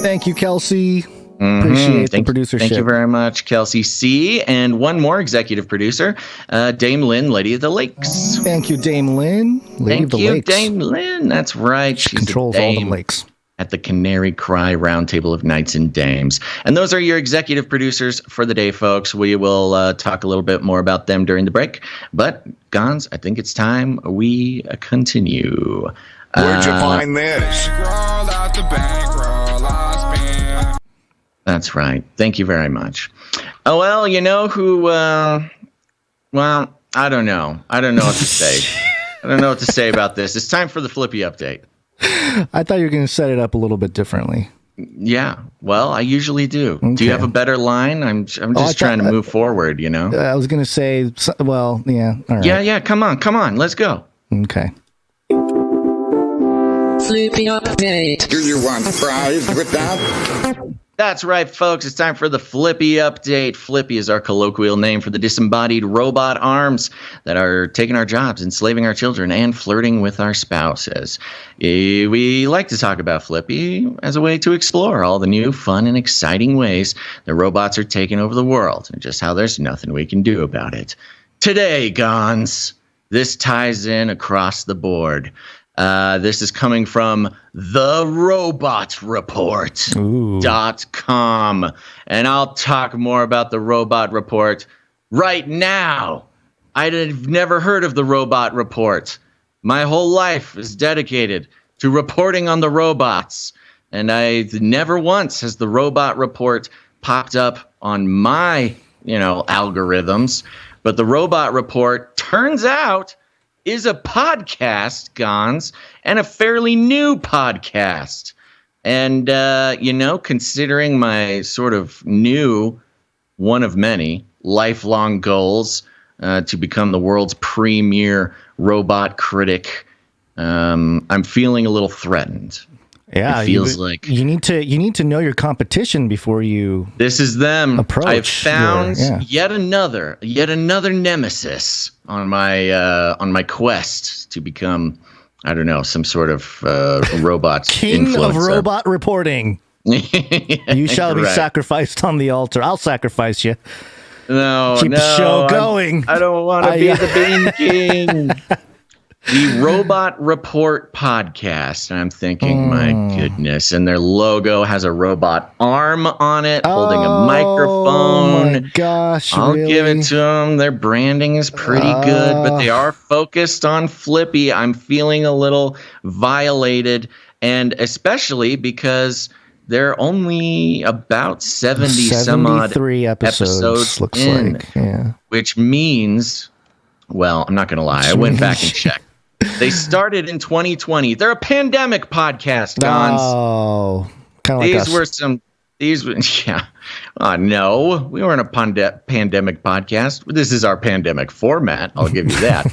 Thank you, Kelsey. Appreciate the producership. Thank you very much, Kelsey C. And one more executive producer, Dame Lynn, Lady of the Lakes. Thank you, Dame Lynn, Lady of the Lakes. Dame Lynn. That's right. She controls all the lakes at the Canary Cry Roundtable of Knights and Dames. And those are your executive producers for the day, folks. We will talk a little bit more about them during the break. But, Gonz, I think it's time we continue. Where'd you find this? That's right. Thank you very much. Oh, well, you know who, well, I don't know. I don't know what to say. I don't know what to say about this. It's time for the Flippy update. I thought you were going to set it up a little bit differently. Yeah, well, I usually do. Okay. Do you have a better line? I'm just trying to move forward, I was going to say, well, yeah. All right. Yeah, come on, let's go. Okay. Flippy update. Do you want fries with that? That's right, folks. It's time for the Flippy update. Flippy is our colloquial name for the disembodied robot arms that are taking our jobs, enslaving our children, and flirting with our spouses. We like to talk about Flippy as a way to explore all the new, fun, and exciting ways the robots are taking over the world, and just how there's nothing we can do about it. Today, Gonz, this ties in across the board. This is coming from therobotreport.com. And I'll talk more about the Robot Report right now. I've never heard of the Robot Report. My whole life is dedicated to reporting on the robots. And never once has the Robot Report popped up on my, algorithms. But the Robot Report turns out is a podcast, Gonz, and a fairly new podcast. And, considering my sort of new, one of many, lifelong goals to become the world's premier robot critic, I'm feeling a little threatened. Yeah, it feels like you need to know your competition before you. This is them. Approach. I've found yet another nemesis on my quest to become, I don't know, some sort of robot king influencer. Of robot reporting. You shall be sacrificed on the altar. I'll sacrifice you. No, keep the show going. I don't want to be the Bean King. The Robot Report podcast. And I'm thinking, my goodness. And their logo has a robot arm on it holding a microphone. Oh, my gosh. I'll really? give it to them. Their branding is pretty good, but they are focused on FLIPPY. I'm feeling a little violated, and especially because they're only about 70 some odd episodes looks in, like. Yeah. which means, well, I'm not going to lie. I went back and checked. They started in 2020. They're a pandemic podcast, Gonz. Oh, kind of like us. Yeah. No, we weren't a pandemic podcast. This is our pandemic format. I'll give you that.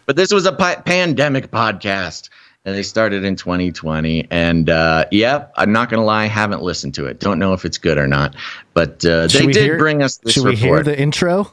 But this was a pandemic podcast. And they started in 2020. And I'm not going to lie, haven't listened to it. Don't know if it's good or not. But they did bring us this report. Should we hear the intro?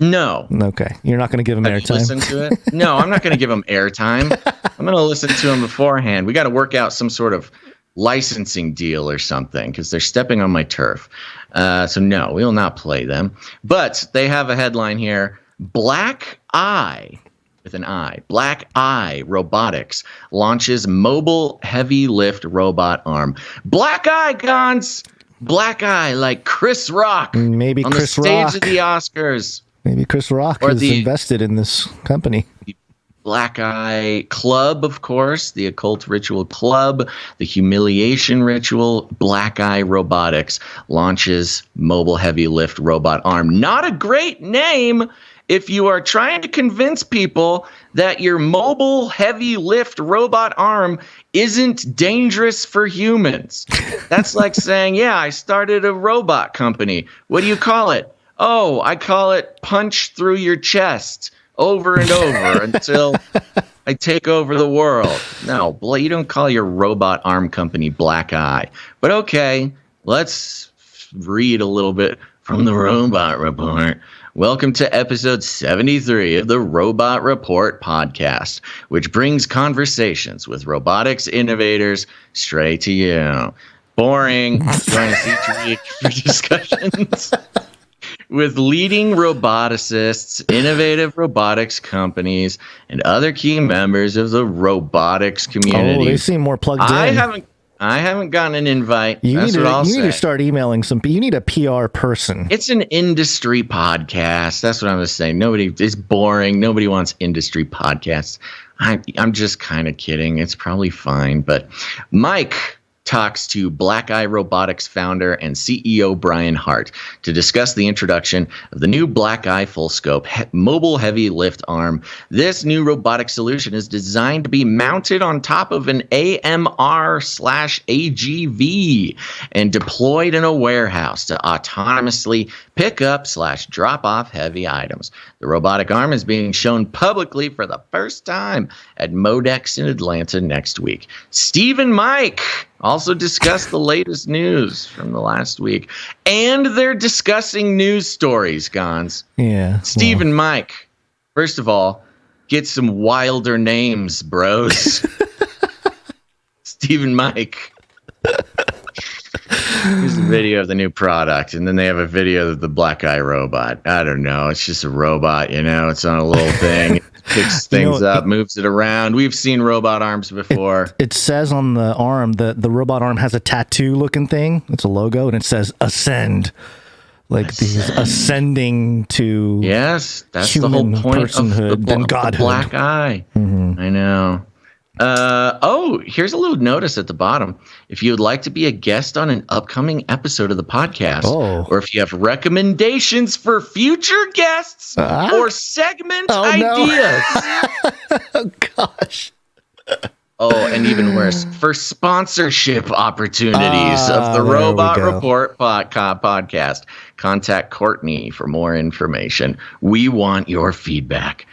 No. Okay. You're not going to give them airtime? Listen to it? No, I'm not going to give them airtime. I'm going to listen to them beforehand. We got to work out some sort of licensing deal or something because they're stepping on my turf. So no, we will not play them. But they have a headline here: Black Eye, with an I, Black Eye Robotics launches mobile heavy lift robot arm. Black Eye, Gonz. Black Eye, like Chris Rock. Maybe on Chris the stage Rock. of the Oscars. Maybe Chris Rock is invested in this company. Black Eye Club, of course, the Occult Ritual Club, the Humiliation Ritual. Black Eye Robotics launches mobile heavy lift robot arm. Not a great name if you are trying to convince people that your mobile heavy lift robot arm isn't dangerous for humans. That's like saying, yeah, I started a robot company. What do you call it? Oh, I call it punch through your chest over and over until I take over the world. No, you don't call your robot arm company Black Eye. But okay, let's read a little bit from the Robot Report. Welcome to episode 73 of the Robot Report podcast, which brings conversations with robotics innovators straight to you. Boring. Join us each week for discussions with leading roboticists, innovative robotics companies, and other key members of the robotics community. Oh, they seem more plugged in. I haven't gotten an invite. You That's need what I'll say. You need to start emailing some. You need a PR person. It's an industry podcast. That's what I'm saying. It's boring. Nobody wants industry podcasts. I'm just kind of kidding. It's probably fine. But Mike talks to Black Eye Robotics founder and CEO Brian Hart to discuss the introduction of the new Black Eye full scope mobile heavy lift arm. This new robotic solution is designed to be mounted on top of an AMR/AGV and deployed in a warehouse to autonomously pick up / drop off heavy items. The robotic arm is being shown publicly for the first time at MoeFactz in Atlanta next week. Steve and Mike also discuss the latest news from the last week. And they're discussing news stories, Gonz. Yeah. Steve and Mike, first of all, get some wilder names, bros. Steve and Mike. Here's the video of the new product, and then they have a video of the Black Eye robot. I don't know. It's just a robot, It's on a little thing. It picks things up, moves it around. We've seen robot arms before. It says on the arm, the robot arm has a tattoo-looking thing. It's a logo, and it says "Ascend." He's ascending to yes, that's the whole point personhood, of the Black Eye. Mm-hmm. I know. Here's a little notice at the bottom. If you would like to be a guest on an upcoming episode of the podcast, or if you have recommendations for future guests or segment ideas. No. Oh, gosh. Oh, and even worse, for sponsorship opportunities of the Robot Report podcast, contact Courtney for more information. We want your feedback.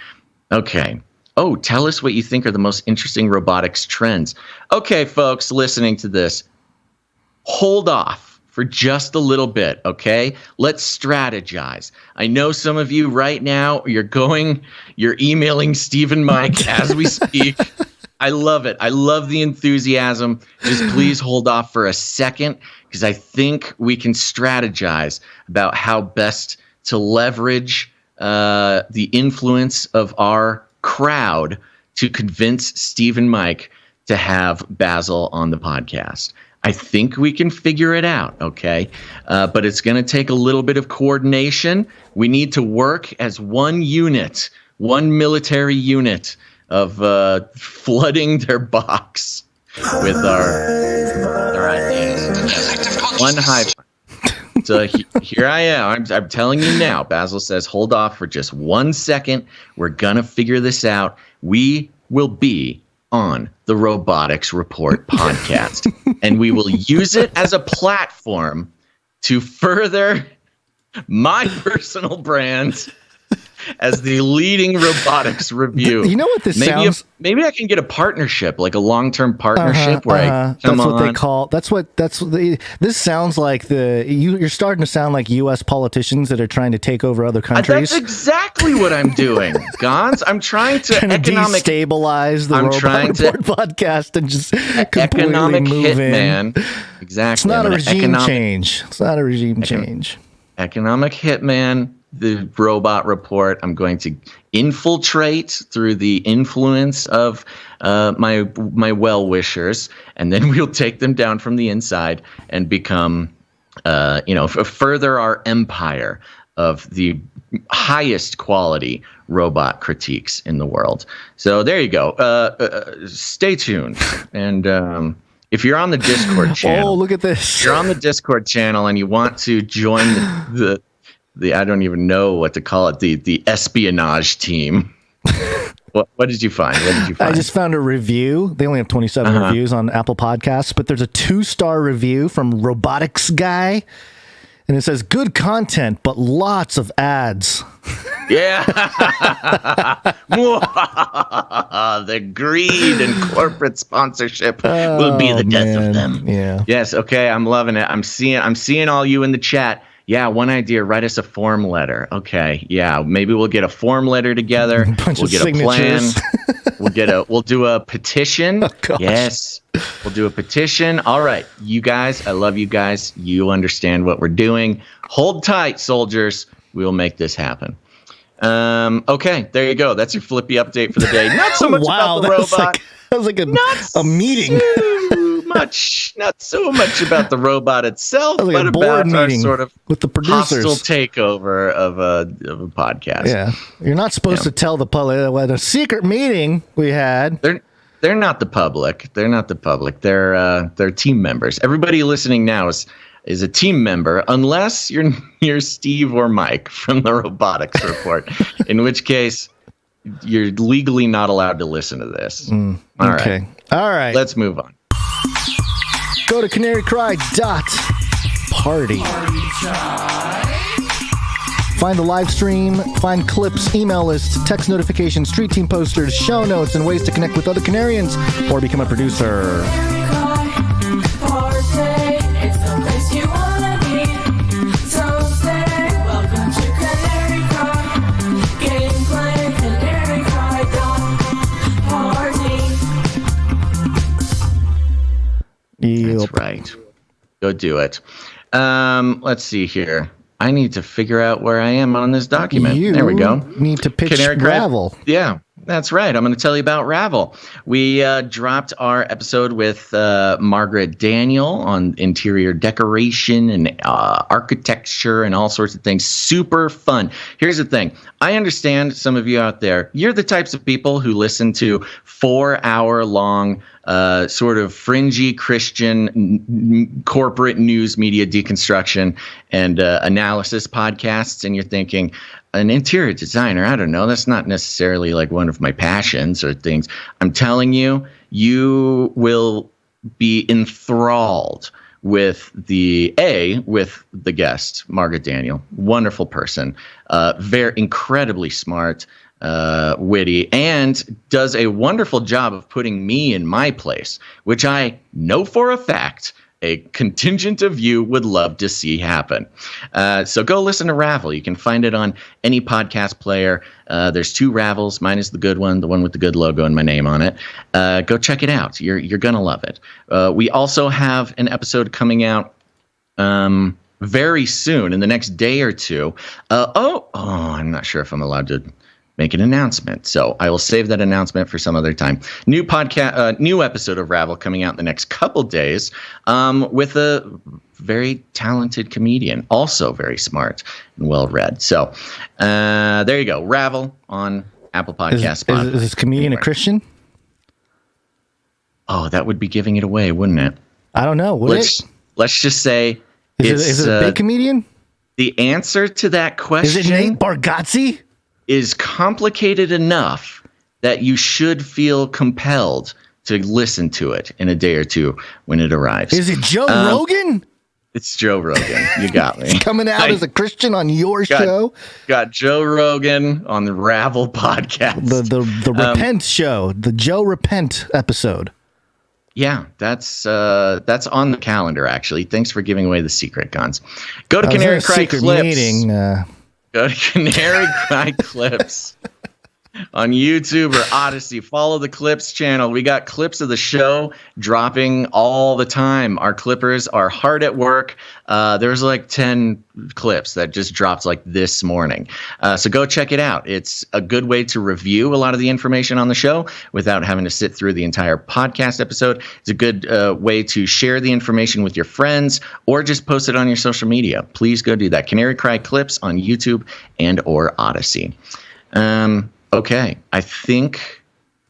Okay. Oh, tell us what you think are the most interesting robotics trends. Okay, folks, listening to this, hold off for just a little bit, okay? Let's strategize. I know some of you right now, you're emailing Steve and Mike as we speak. I love it. I love the enthusiasm. Just please hold off for a second, because I think we can strategize about how best to leverage the influence of our crowd to convince Steve and Mike to have Basil on the podcast. I think we can figure it out, okay? But it's going to take a little bit of coordination. We need to work as one unit, one military unit of flooding their box with our ideas. One hive mind. So here I am. I'm telling you now. Basil says, hold off for just 1 second. We're going to figure this out. We will be on the Robotics Report podcast, and we will use it as a platform to further my personal brand as the leading robotics review. You know what this sounds? Maybe I can get a partnership, like a long-term partnership where I come that's what on. they call. This sounds like you're starting to sound like U.S. politicians that are trying to take over other countries. That's exactly what I'm doing, Gonz. I'm trying to destabilize the Robot Report podcast and just completely economic move hitman. in. Exactly. It's not a regime change. It's not a regime change. Economic hitman. The Robot Report. I'm going to infiltrate through the influence of my well-wishers, and then we'll take them down from the inside and become, further our empire of the highest quality robot critiques in the world. So there you go. Stay tuned. And if you're on the Discord channel, look at this. If you're on the Discord channel and you want to join the I don't even know what to call it, the espionage team. What did you find? I just found a review. They only have 27 reviews on Apple Podcasts, but there's a 2-star review from Robotics Guy, and it says, good content, but lots of ads. Yeah. The greed and corporate sponsorship will be the death of them. Yeah. Yes, okay, I'm loving it. I'm seeing all you in the chat. Yeah, one idea, write us a form letter. Okay, yeah, maybe we'll get a form letter together. We'll get a plan. We'll do a petition. Oh, yes, we'll do a petition. All right, you guys, I love you guys. You understand what we're doing. Hold tight, soldiers. We will make this happen. Okay, there you go. That's your Flippy update for the day. Not so much about the robot. That was like a meeting. Not so much about the robot itself, like but about our sort of with the producers. Hostile takeover of a podcast. Yeah, you're not supposed to tell the public what a secret meeting we had. They're not the public. They're not the public. They're team members. Everybody listening now is a team member, unless you're Steve or Mike from the Robotics Report, in which case you're legally not allowed to listen to this. All right. Let's move on. Go to CanaryCry.Party. Find the live stream, find clips, email lists, text notifications, street team posters, show notes, and ways to connect with other Canarians or become a producer. That's right. Go do it. Let's see here. I need to figure out where I am on this document. There we go. Need to pitch Ravel. Yeah, that's right. I'm going to tell you about Ravel. We dropped our episode with Margaret Daniel on interior decoration and architecture and all sorts of things. Super fun. Here's the thing. I understand some of you out there, you're the types of people who listen to 4-hour-long sort of fringy Christian corporate news media deconstruction and analysis podcasts, and you're thinking, an interior designer, I don't know, that's not necessarily like one of my passions or things. I'm telling you, you will be enthralled with the guest, Margaret Daniel. Wonderful person, very incredibly smart, witty, and does a wonderful job of putting me in my place, which I know for a fact a contingent of you would love to see happen. So go listen to Ravel. You can find it on any podcast player. There's 2 Ravels. Mine is the good one, the one with the good logo and my name on it. Go check it out. You're going to love it. We also have an episode coming out very soon, in the next day or two. I'm not sure if I'm allowed to make an announcement. So I will save that announcement for some other time. New episode of Ravel coming out in the next couple days with a very talented comedian, also very smart and well-read. So there you go. Ravel on Apple Podcasts. Is this comedian a Christian? Oh, that would be giving it away, wouldn't it? I don't know. Let's just say is it a big comedian? The answer to that question is it Nate Bargatze? Is complicated enough that you should feel compelled to listen to it in a day or two when it arrives. Is it Joe Rogan? It's Joe Rogan. You got me. He's coming out as a Christian on your show. Got Joe Rogan on the Ravel podcast. The Repent show, the Joe Repent episode. Yeah, that's on the calendar, actually. Thanks for giving away the secret, Gonz. Go to Canary Cry Clips. Go to Canary Cry Clips on YouTube or Odysee. Follow the Clips channel. We got clips of the show dropping all the time. Our clippers are hard at work. There's like 10 clips that just dropped like this morning. So go check it out. It's a good way to review a lot of the information on the show without having to sit through the entire podcast episode. It's a good way to share the information with your friends or just post it on your social media. Please go do that. Canary Cry Clips on YouTube and or Odysee. Okay, I think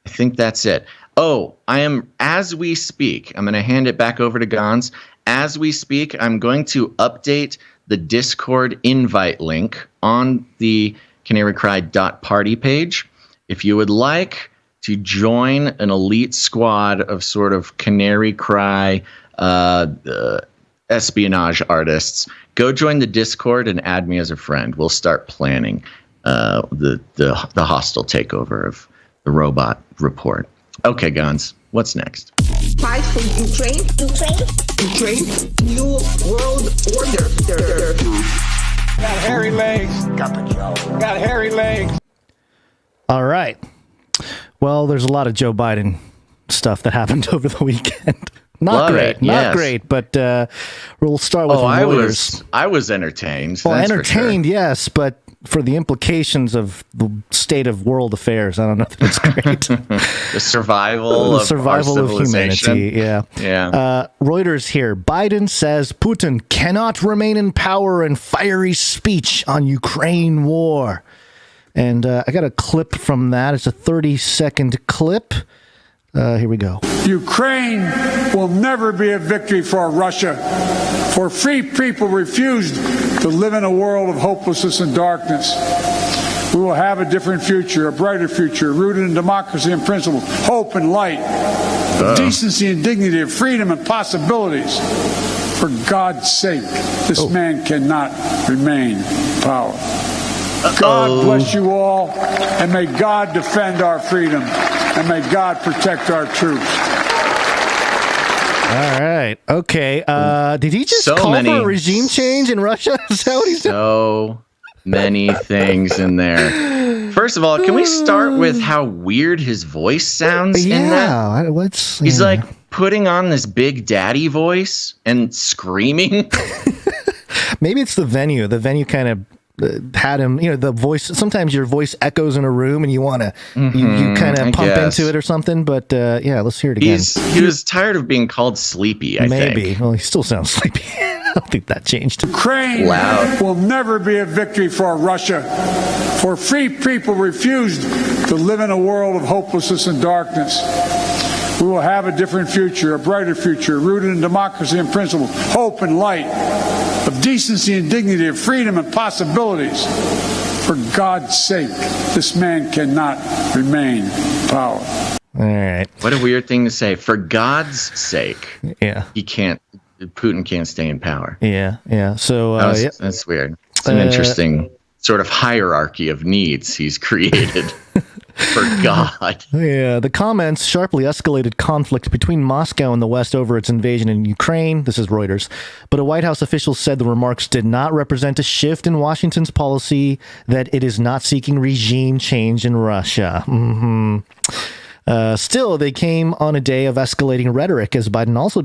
that's it. Oh, as we speak, I'm going to hand it back over to Gonz. As we speak, I'm going to update the Discord invite link on the CanaryCry.Party page. If you would like to join an elite squad of sort of Canary Cry espionage artists, go join the Discord and add me as a friend. We'll start planning the hostile takeover of the robot report. Okay, Gonz, what's next? Fight for Ukraine. New world order. Got hairy legs. Got hairy legs. All right. Well, there's a lot of Joe Biden stuff that happened over the weekend. Not great, but we'll start with Reuters. I was entertained. Well, entertained, yes, but for the implications of the state of world affairs, I don't know if that's great. The survival of humanity. Yeah. Reuters here. Biden says Putin cannot remain in power in fiery speech on Ukraine war. And I got a clip from that. It's a 30-second clip. Here we go. Ukraine will never be a victory for Russia, for free people refused to live in a world of hopelessness and darkness. We will have a different future, a brighter future, rooted in democracy and principle, hope and light, decency and dignity, of freedom and possibilities. For God's sake, this man cannot remain in power. God bless you all, and may God defend our freedom, and may God protect our troops. All right. Okay. Did he just call for a regime change in Russia? Is that what he's doing? So many things in there. First of all, can we start with how weird his voice sounds in that? He's like putting on this Big Daddy voice and screaming. Maybe it's the venue. The venue kind of had him, the voice. Sometimes your voice echoes in a room and you want to, you kind of pump into it or something. But let's hear it again. He was tired of being called sleepy, I think. Maybe. Well, he still sounds sleepy. I don't think that changed. Ukraine will never be a victory for Russia, for free people refused to live in a world of hopelessness and darkness. We will have a different future, a brighter future, rooted in democracy and principle, hope and light, of decency and dignity, of freedom and possibilities. For God's sake, this man cannot remain in power. All right. What a weird thing to say. For God's sake. Yeah. Putin can't stay in power. Yeah. So that's weird. It's an interesting sort of hierarchy of needs he's created. For God. Yeah, the comments sharply escalated conflict between Moscow and the West over its invasion in Ukraine. This is Reuters. But a White House official said the remarks did not represent a shift in Washington's policy, that it is not seeking regime change in Russia. Still, they came on a day of escalating rhetoric, as Biden also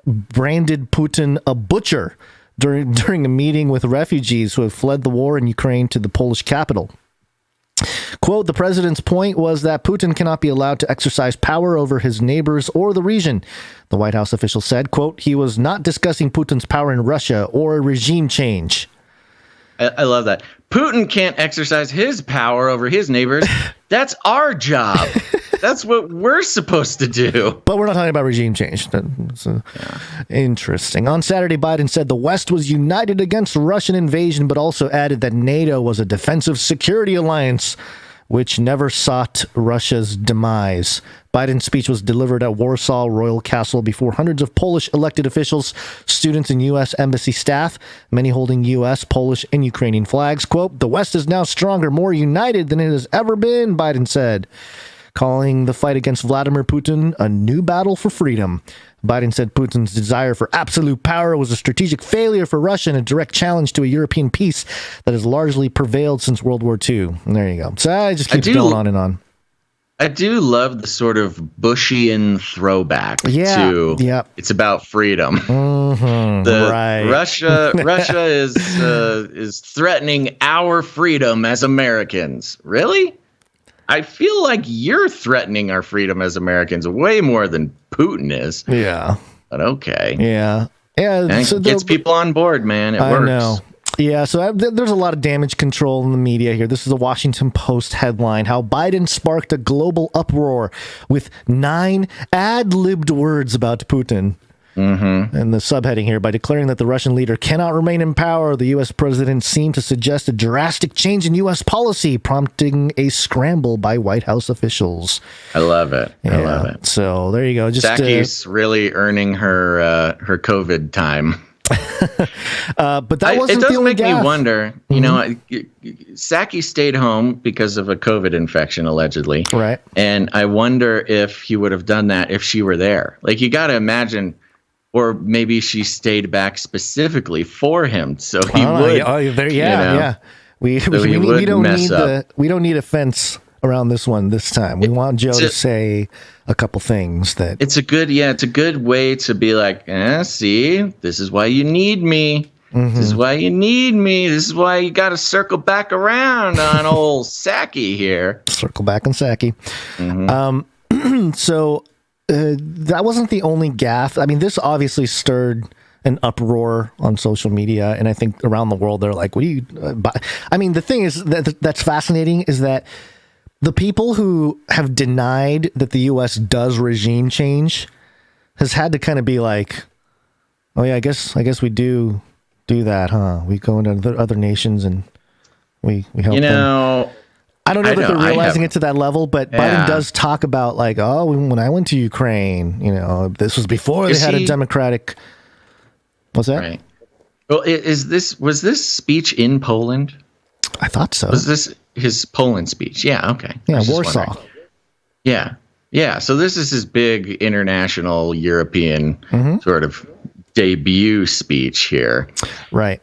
branded Putin a butcher during a meeting with refugees who have fled the war in Ukraine to the Polish capital. Quote, the president's point was that Putin cannot be allowed to exercise power over his neighbors or the region. The White House official said, quote, he was not discussing Putin's power in Russia or regime change. I love that. Putin can't exercise his power over his neighbors. That's our job. That's what we're supposed to do. But we're not talking about regime change. Interesting. On Saturday, Biden said the West was united against Russian invasion, but also added that NATO was a defensive security alliance which never sought Russia's demise. Biden's speech was delivered at Warsaw Royal Castle before hundreds of Polish elected officials, students, and U.S. embassy staff, many holding U.S., Polish, and Ukrainian flags. Quote, the West is now stronger, more united than it has ever been, Biden said, calling the fight against Vladimir Putin a new battle for freedom. Biden said Putin's desire for absolute power was a strategic failure for Russia and a direct challenge to a European peace that has largely prevailed since World War II. And there you go. So I just keep going on and on. I do love the sort of Bushian throwback to it's about freedom. Right. Russia is threatening our freedom as Americans. Really? I feel like you're threatening our freedom as Americans way more than Putin is. Yeah. But okay. Yeah. Yeah. And it gets people on board, man. It works. I know. Yeah, so there's a lot of damage control in the media here. This is a Washington Post headline, how Biden sparked a global uproar with 9 ad-libbed words about Putin. Mm-hmm. And the subheading here, by declaring that the Russian leader cannot remain in power, the U.S. president seemed to suggest a drastic change in U.S. policy, prompting a scramble by White House officials. I love it. Yeah. I love it. So there you go. Saki's really earning her COVID time. But that wasn't the only It does make me wonder, you know, Psaki stayed home because of a COVID infection, allegedly. Right. And I wonder if he would have done that if she were there. Like, you got to imagine, or maybe she stayed back specifically for him. So he would. We don't need a fence around this one this time. We want Joe to say a couple things that it's a good way to be like, see, this is why you need me. Mm-hmm. This is why you need me. This is why you got to circle back around on old Psaki here. Circle back on Psaki. Mm-hmm. So that wasn't the only gaffe. I mean, this obviously stirred an uproar on social media, and I think around the world they're like, "What do you?" I mean, the thing is that's fascinating is that the people who have denied that the U.S. does regime change has had to kind of be like, "Oh yeah, I guess we do that, huh? We go into other nations and we help them." I don't know that they're realizing it to that level, but Biden does talk about like, oh, when I went to Ukraine, this was before they had a democratic. What's that? Right. Well, was this speech in Poland? I thought so. Was this his Poland speech? Yeah. Okay. Yeah, Warsaw. Yeah. Yeah. So this is his big international European sort of debut speech here. Right.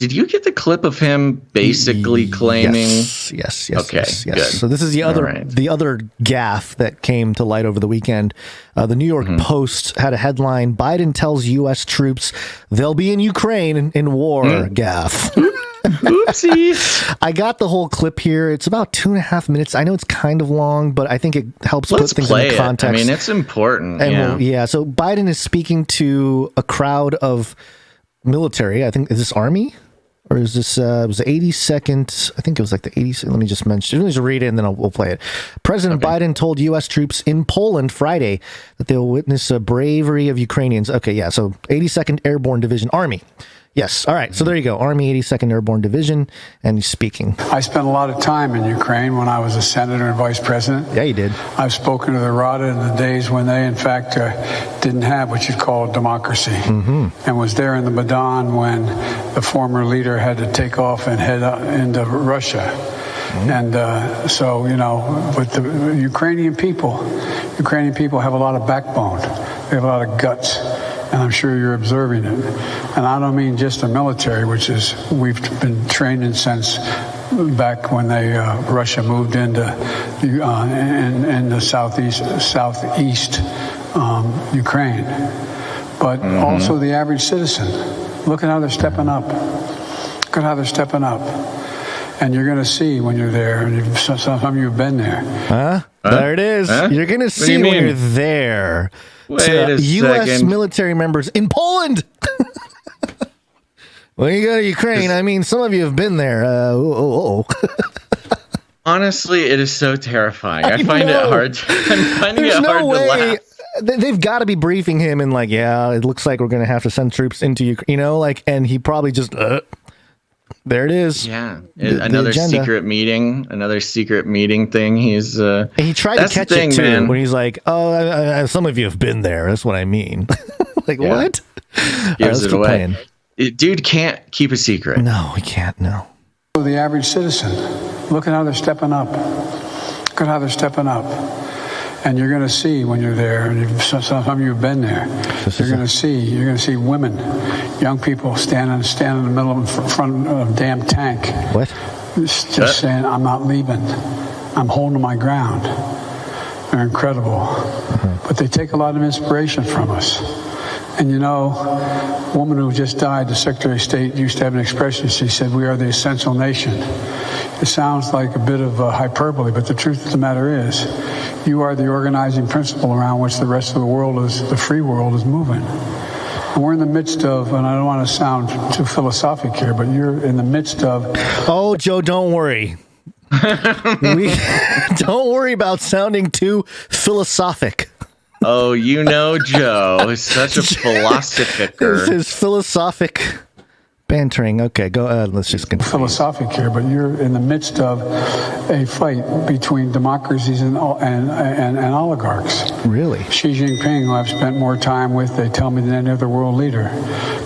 Did you get the clip of him basically claiming? Yes. Okay, good. So this is the other gaffe that came to light over the weekend. The New York Post had a headline: Biden tells U.S. troops they'll be in Ukraine in war. Gaffe. Oopsies. I got the whole clip here. It's about 2.5 minutes. I know it's kind of long, but I think it helps put things into context. I mean, it's important. And so Biden is speaking to a crowd of military. I think, is this Army? Or is this, it was the 82nd, I think it was like the 80th, let me just read it and then we'll play it. President Biden told U.S. troops in Poland Friday that they will witness a bravery of Ukrainians. Okay, yeah, so 82nd Airborne Division, Army. Yes, all right, so there you go, Army 82nd Airborne Division, and he's speaking. I spent a lot of time in Ukraine when I was a senator and vice president. Yeah, you did. I've spoken to the Rada in the days when they, in fact, didn't have what you'd call a democracy, and was there in the Maidan when the former leader had to take off and head into Russia. And so, with the Ukrainian people have a lot of backbone. They have a lot of guts. And I'm sure you're observing it. And I don't mean just the military, which is we've been training since back when Russia moved into in the southeast Ukraine, but also the average citizen. Look at how they're stepping up. Look at how they're stepping up. And you're going to see when you're there, and some of you have been there. There it is. You're going to see when you're there. Wait a U.S. second. military members in Poland. When you go to Ukraine, I mean, some of you have been there. Honestly, it is so terrifying. I find it hard. I'm finding it hard to laugh. They've got to be briefing him and like, yeah, it looks like we're going to have to send troops into Ukraine, and he probably just, there it is. Yeah. Another secret meeting thing. And he tried to catch it too, man. When he's like, oh, some of you have been there. That's what I mean. Like, what? Gives it away. Dude can't keep a secret. No, he can't. No. The average citizen, look at how they're stepping up. Look at how they're stepping up. And you're going to see when you're there, and some of you have been there. You're going to see women, young people standing in the middle of front of a damn tank. What? Just saying, I'm not leaving. I'm holding my ground. They're incredible. But they take a lot of inspiration from us. And a woman who just died, the Secretary of State, used to have an expression. She said, "We are the essential nation." It sounds like a bit of hyperbole, but the truth of the matter is, you are the organizing principle around which the rest of the world the free world is moving. And we're in the midst of, and I don't want to sound too philosophic here, but you're in the midst of... Oh, Joe, don't worry. Don't worry about sounding too philosophic. Oh, Joe is such a philosophicer. This is philosophic bantering. Okay, go ahead. Let's just continue. Philosophic here, but you're in the midst of a fight between democracies and oligarchs. Really? Xi Jinping, who I've spent more time with, they tell me, than any other world leader,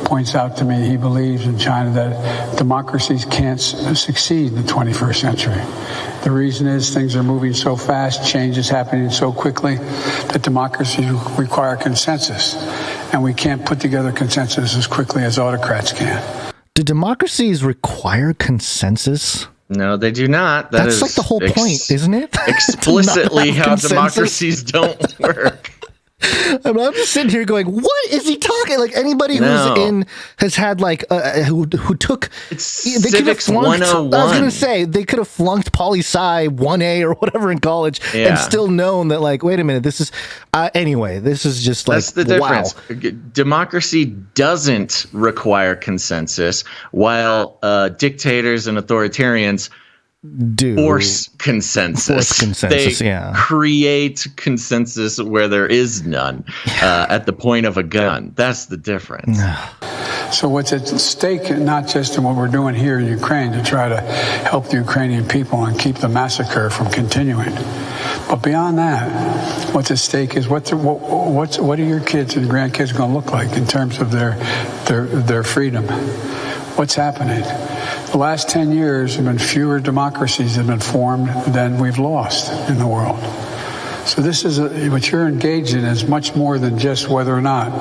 points out to me he believes in China that democracies can't succeed in the 21st century. The reason is things are moving so fast, change is happening so quickly that democracies require consensus, and we can't put together consensus as quickly as autocrats can. Do democracies require consensus? No, they do not. That's like the whole point, isn't it? Explicitly how democracies don't work. I'm just sitting here going, what is he talking? Like anybody who's has had like who took Civics 101. I was going to say they could have flunked poli-sci 1A or whatever in college and still known that like, wait a minute, this is anyway, this is just like, that's the difference. Wow. Democracy doesn't require consensus, while dictators and authoritarians force consensus. They create consensus where there is none at the point of a gun. That's the difference. So what's at stake, not just in what we're doing here in Ukraine to try to help the Ukrainian people and keep the massacre from continuing, but beyond that, what's at stake is what are your kids and grandkids going to look like in terms of their freedom? What's happening? The last 10 years have been fewer democracies have been formed than we've lost in the world. So this is what you're engaged in is much more than just whether or not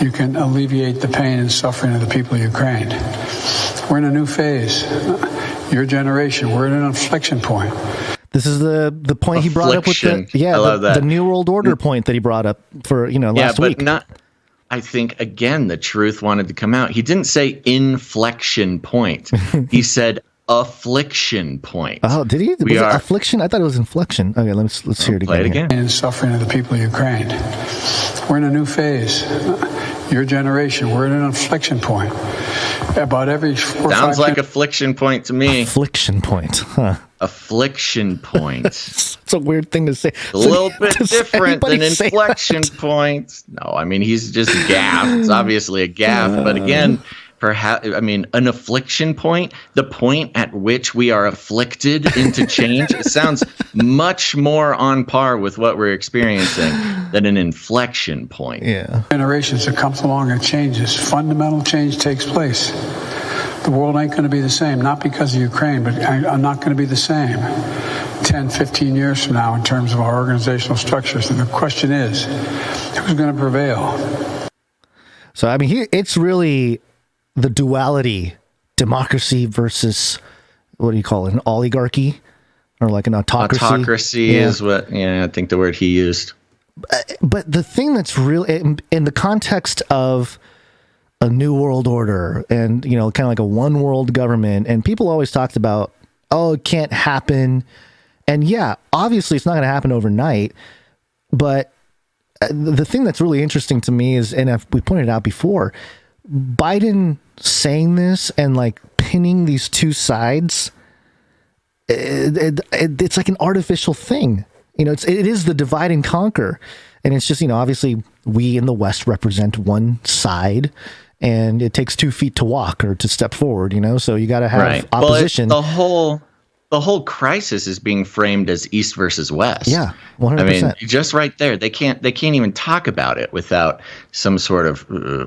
you can alleviate the pain and suffering of the people of Ukraine. We're in a new phase. Your generation, we're at an inflection point. This is the point he brought up with the New World Order point that he brought up for last week. I think, again, the truth wanted to come out. He didn't say inflection point. He said affliction point. Oh, did he? Was it affliction? I thought it was inflection. Okay, let's hear it again. Play it again. And suffering of the people of Ukraine. We're in a new phase. Your generation, we're at an inflection point. About every 4 or 5 Sounds like affliction point to me. Affliction point, huh? Affliction point. It's a weird thing to say. A little bit different than inflection point. No, I mean, he's just gaffed. It's obviously a gaff. But again, an affliction point, the point at which we are afflicted into change, it sounds much more on par with what we're experiencing than an inflection point. Yeah. Generations that comes along and changes. Fundamental change takes place. The world ain't going to be the same, not because of Ukraine, but I'm not going to be the same 10, 15 years from now in terms of our organizational structures. And the question is, who's going to prevail? So, I mean, it's really the duality, democracy versus, what do you call it, an oligarchy? Or like an autocracy? Autocracy is what, I think the word he used. But the thing that's really, in the context of a new world order and, kind of like a one world government, and people always talked about oh, it can't happen. And yeah, obviously it's not going to happen overnight. But the thing that's really interesting to me is, and we pointed out before, Biden saying this and like pinning these two sides, it's like an artificial thing. You know, it is the divide and conquer. And it's just, you know, obviously we in the West represent one side, and it takes 2 feet to walk or to step forward, you know, so you got to have opposition. Well, the whole crisis is being framed as East versus West. Yeah, 100%. I mean, just right there, they can't even talk about it without some sort of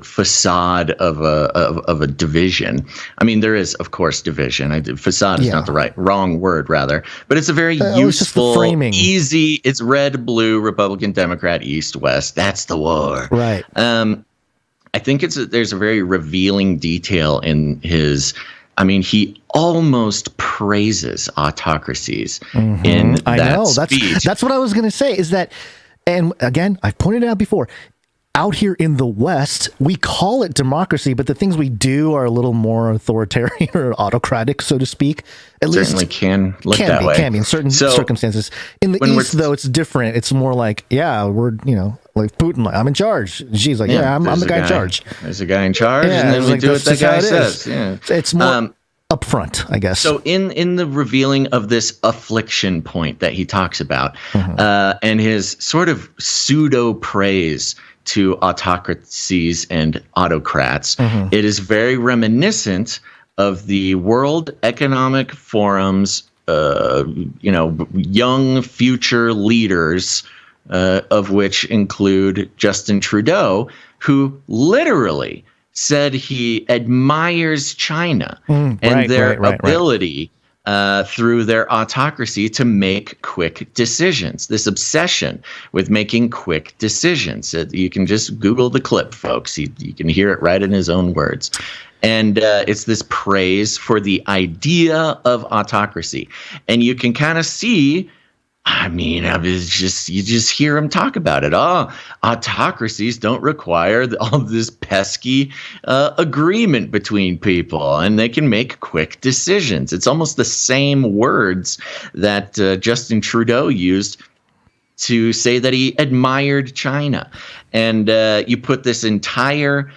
facade of a division. I mean, there is, of course, division. Facade is not the wrong word, rather, but it's a very useful, framing. Easy. It's red, blue, Republican, Democrat, East, West. That's the war, right? I think there's a very revealing detail in his. I mean, he almost praises autocracies in that speech. That's what I was going to say, is that, and again, I've pointed it out before, out here in the West, we call it democracy, but the things we do are a little more authoritarian or autocratic, so to speak. At Certainly least can look that way. Can be in certain circumstances. In the East, though, it's different. It's more like, we're, you know, like Putin, like, I'm in charge. She's like, I'm the guy in charge. There's a guy in charge, and then we do what that guy says. Yeah. It's more upfront, I guess. So in the revealing of this affliction point that he talks about, and his sort of pseudo praise to autocracies and autocrats, it is very reminiscent of the World Economic Forum's, young future leaders, of which include Justin Trudeau, who literally said he admires China and their ability through their autocracy to make quick decisions. This obsession with making quick decisions. You can just Google the clip, folks. You can hear it right in his own words. And it's this praise for the idea of autocracy. And you can kind of see, I mean, you just hear him talk about it. Autocracies don't require all this pesky agreement between people, and they can make quick decisions. It's almost the same words that Justin Trudeau used to say that he admired China. And you put this entire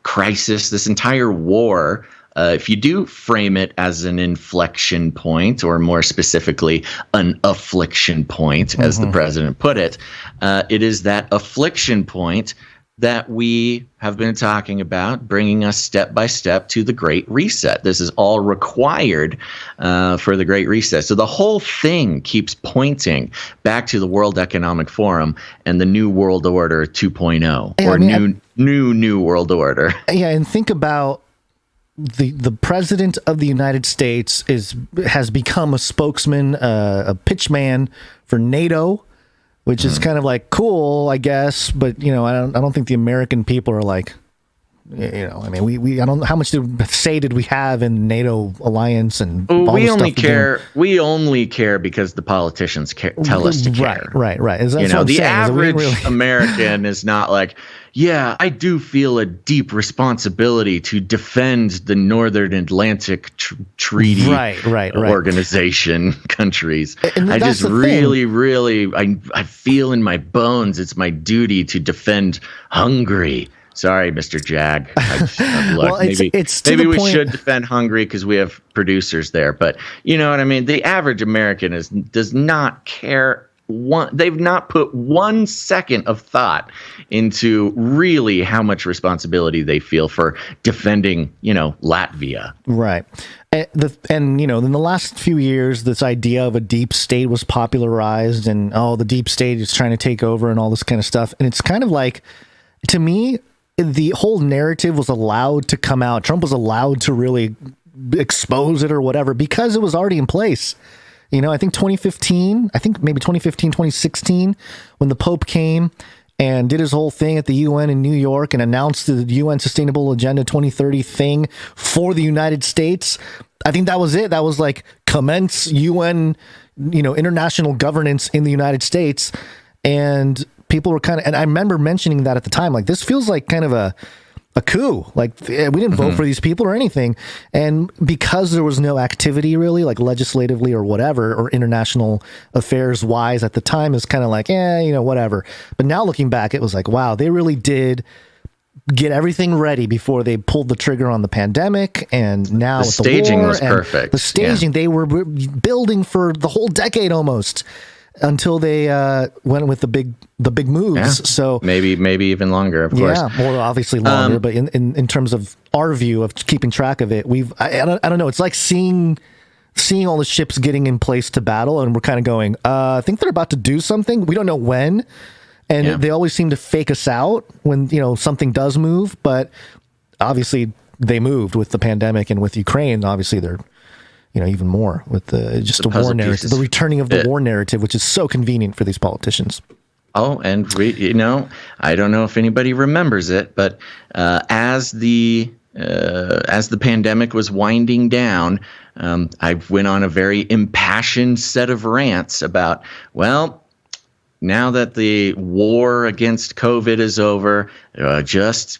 crisis, this entire war, if you do frame it as an inflection point, or more specifically, an affliction point, as the president put it, it is that affliction point that we have been talking about, bringing us step by step to the Great Reset. This is all required for the Great Reset. So the whole thing keeps pointing back to the World Economic Forum and the New World Order 2.0, New World Order. Yeah, and think about the president of the United States has become a spokesman, a pitchman for NATO, which is kind of like cool, I guess. But you know, I don't think the American people are like, you know, I mean, I don't know how much say did we have in NATO alliance and all we only care. We only care because the politicians tell us to care. Right. Is that, you know, the average American is not like, yeah, I do feel a deep responsibility to defend the Northern Atlantic Treaty Organization countries. And I just really, I feel in my bones it's my duty to defend Hungary. Sorry, Mr. Jag. Maybe we should defend Hungary because we have producers there. But you know what I mean? The average American does not care. They've not put 1 second of thought into really how much responsibility they feel for defending, you know, Latvia. Right. And you know, in the last few years, this idea of a deep state was popularized, and the deep state is trying to take over and all this kind of stuff. And it's kind of like, to me, the whole narrative was allowed to come out. Trump was allowed to really expose it or whatever because it was already in place. You know, I think 2015, 2016, when the Pope came and did his whole thing at the UN in New York and announced the UN Sustainable Agenda 2030 thing for the United States. I think that was it. That was like commence UN, you know, international governance in the United States. And people were and I remember mentioning that at the time, like, this feels like kind of a a coup. Like, we didn't vote for these people or anything. And because there was no activity really, like legislatively or whatever, or international affairs wise at the time, it's kind of like, whatever. But now looking back, it was like, wow, they really did get everything ready before they pulled the trigger on the pandemic. And now the staging was perfect. The staging, they were building for the whole decade almost, until they went with the big moves. Yeah. So maybe even longer, of course. Yeah, more obviously longer. But in terms of our view of keeping track of it, I don't know. It's like seeing all the ships getting in place to battle, and we're kind of going, I think they're about to do something. We don't know when, and they always seem to fake us out when something does move. But obviously, they moved with the pandemic and with Ukraine. Obviously, they're even more with the war narrative, the returning of the war narrative, which is so convenient for these politicians. Oh, and I don't know if anybody remembers it, but as the pandemic was winding down, I went on a very impassioned set of rants about, well, now that the war against COVID is over, just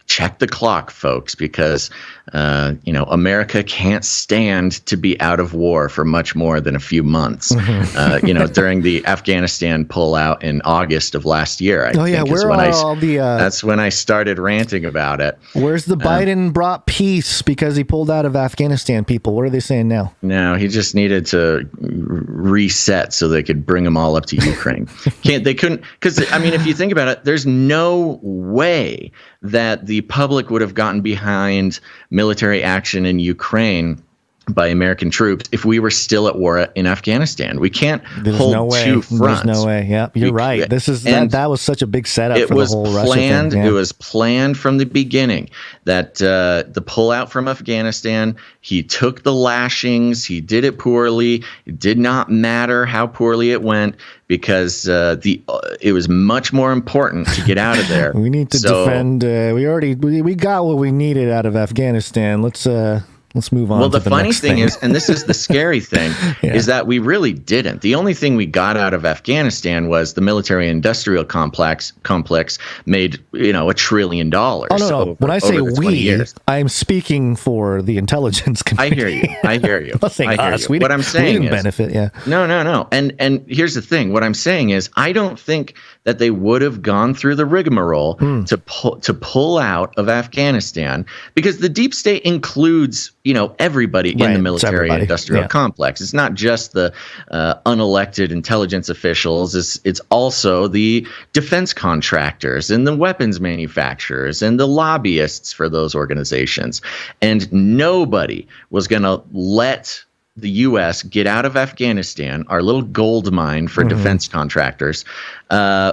check the clock, folks, because America can't stand to be out of war for much more than a few months. During the Afghanistan pullout in August of last year, that's when I started ranting about it. Where's the Biden brought peace because he pulled out of Afghanistan? People, what are they saying now? No, he just needed to reset so they could bring them all up to Ukraine. They couldn't, because if you think about it, there's no way that the public would have gotten behind military action in Ukraine by American troops if we were still at war in Afghanistan. We can't hold two fronts. There's no way. Yeah, you're right. That was such a big setup for the whole Russia thing. Yeah. It was planned from the beginning that the pullout from Afghanistan, he took the lashings, he did it poorly. It did not matter how poorly it went, because it was much more important to get out of there. We need to defend. We got what we needed out of Afghanistan. Let's move on. Well, the funny thing is, and this is the scary thing, is that we really didn't. The only thing we got out of Afghanistan was the military-industrial complex made, $1 trillion. Oh, no. When I say we, I'm speaking for the intelligence community. I hear you. I'm saying us. What I'm saying we didn't benefit. Yeah. No. And here's the thing. What I'm saying is, I don't think that they would have gone through the rigmarole to pull out of Afghanistan, because the deep state includes everybody in the military-industrial complex. It's not just the unelected intelligence officials. It's also the defense contractors and the weapons manufacturers and the lobbyists for those organizations. And nobody was going to let the U.S. get out of Afghanistan, our little gold mine for defense contractors,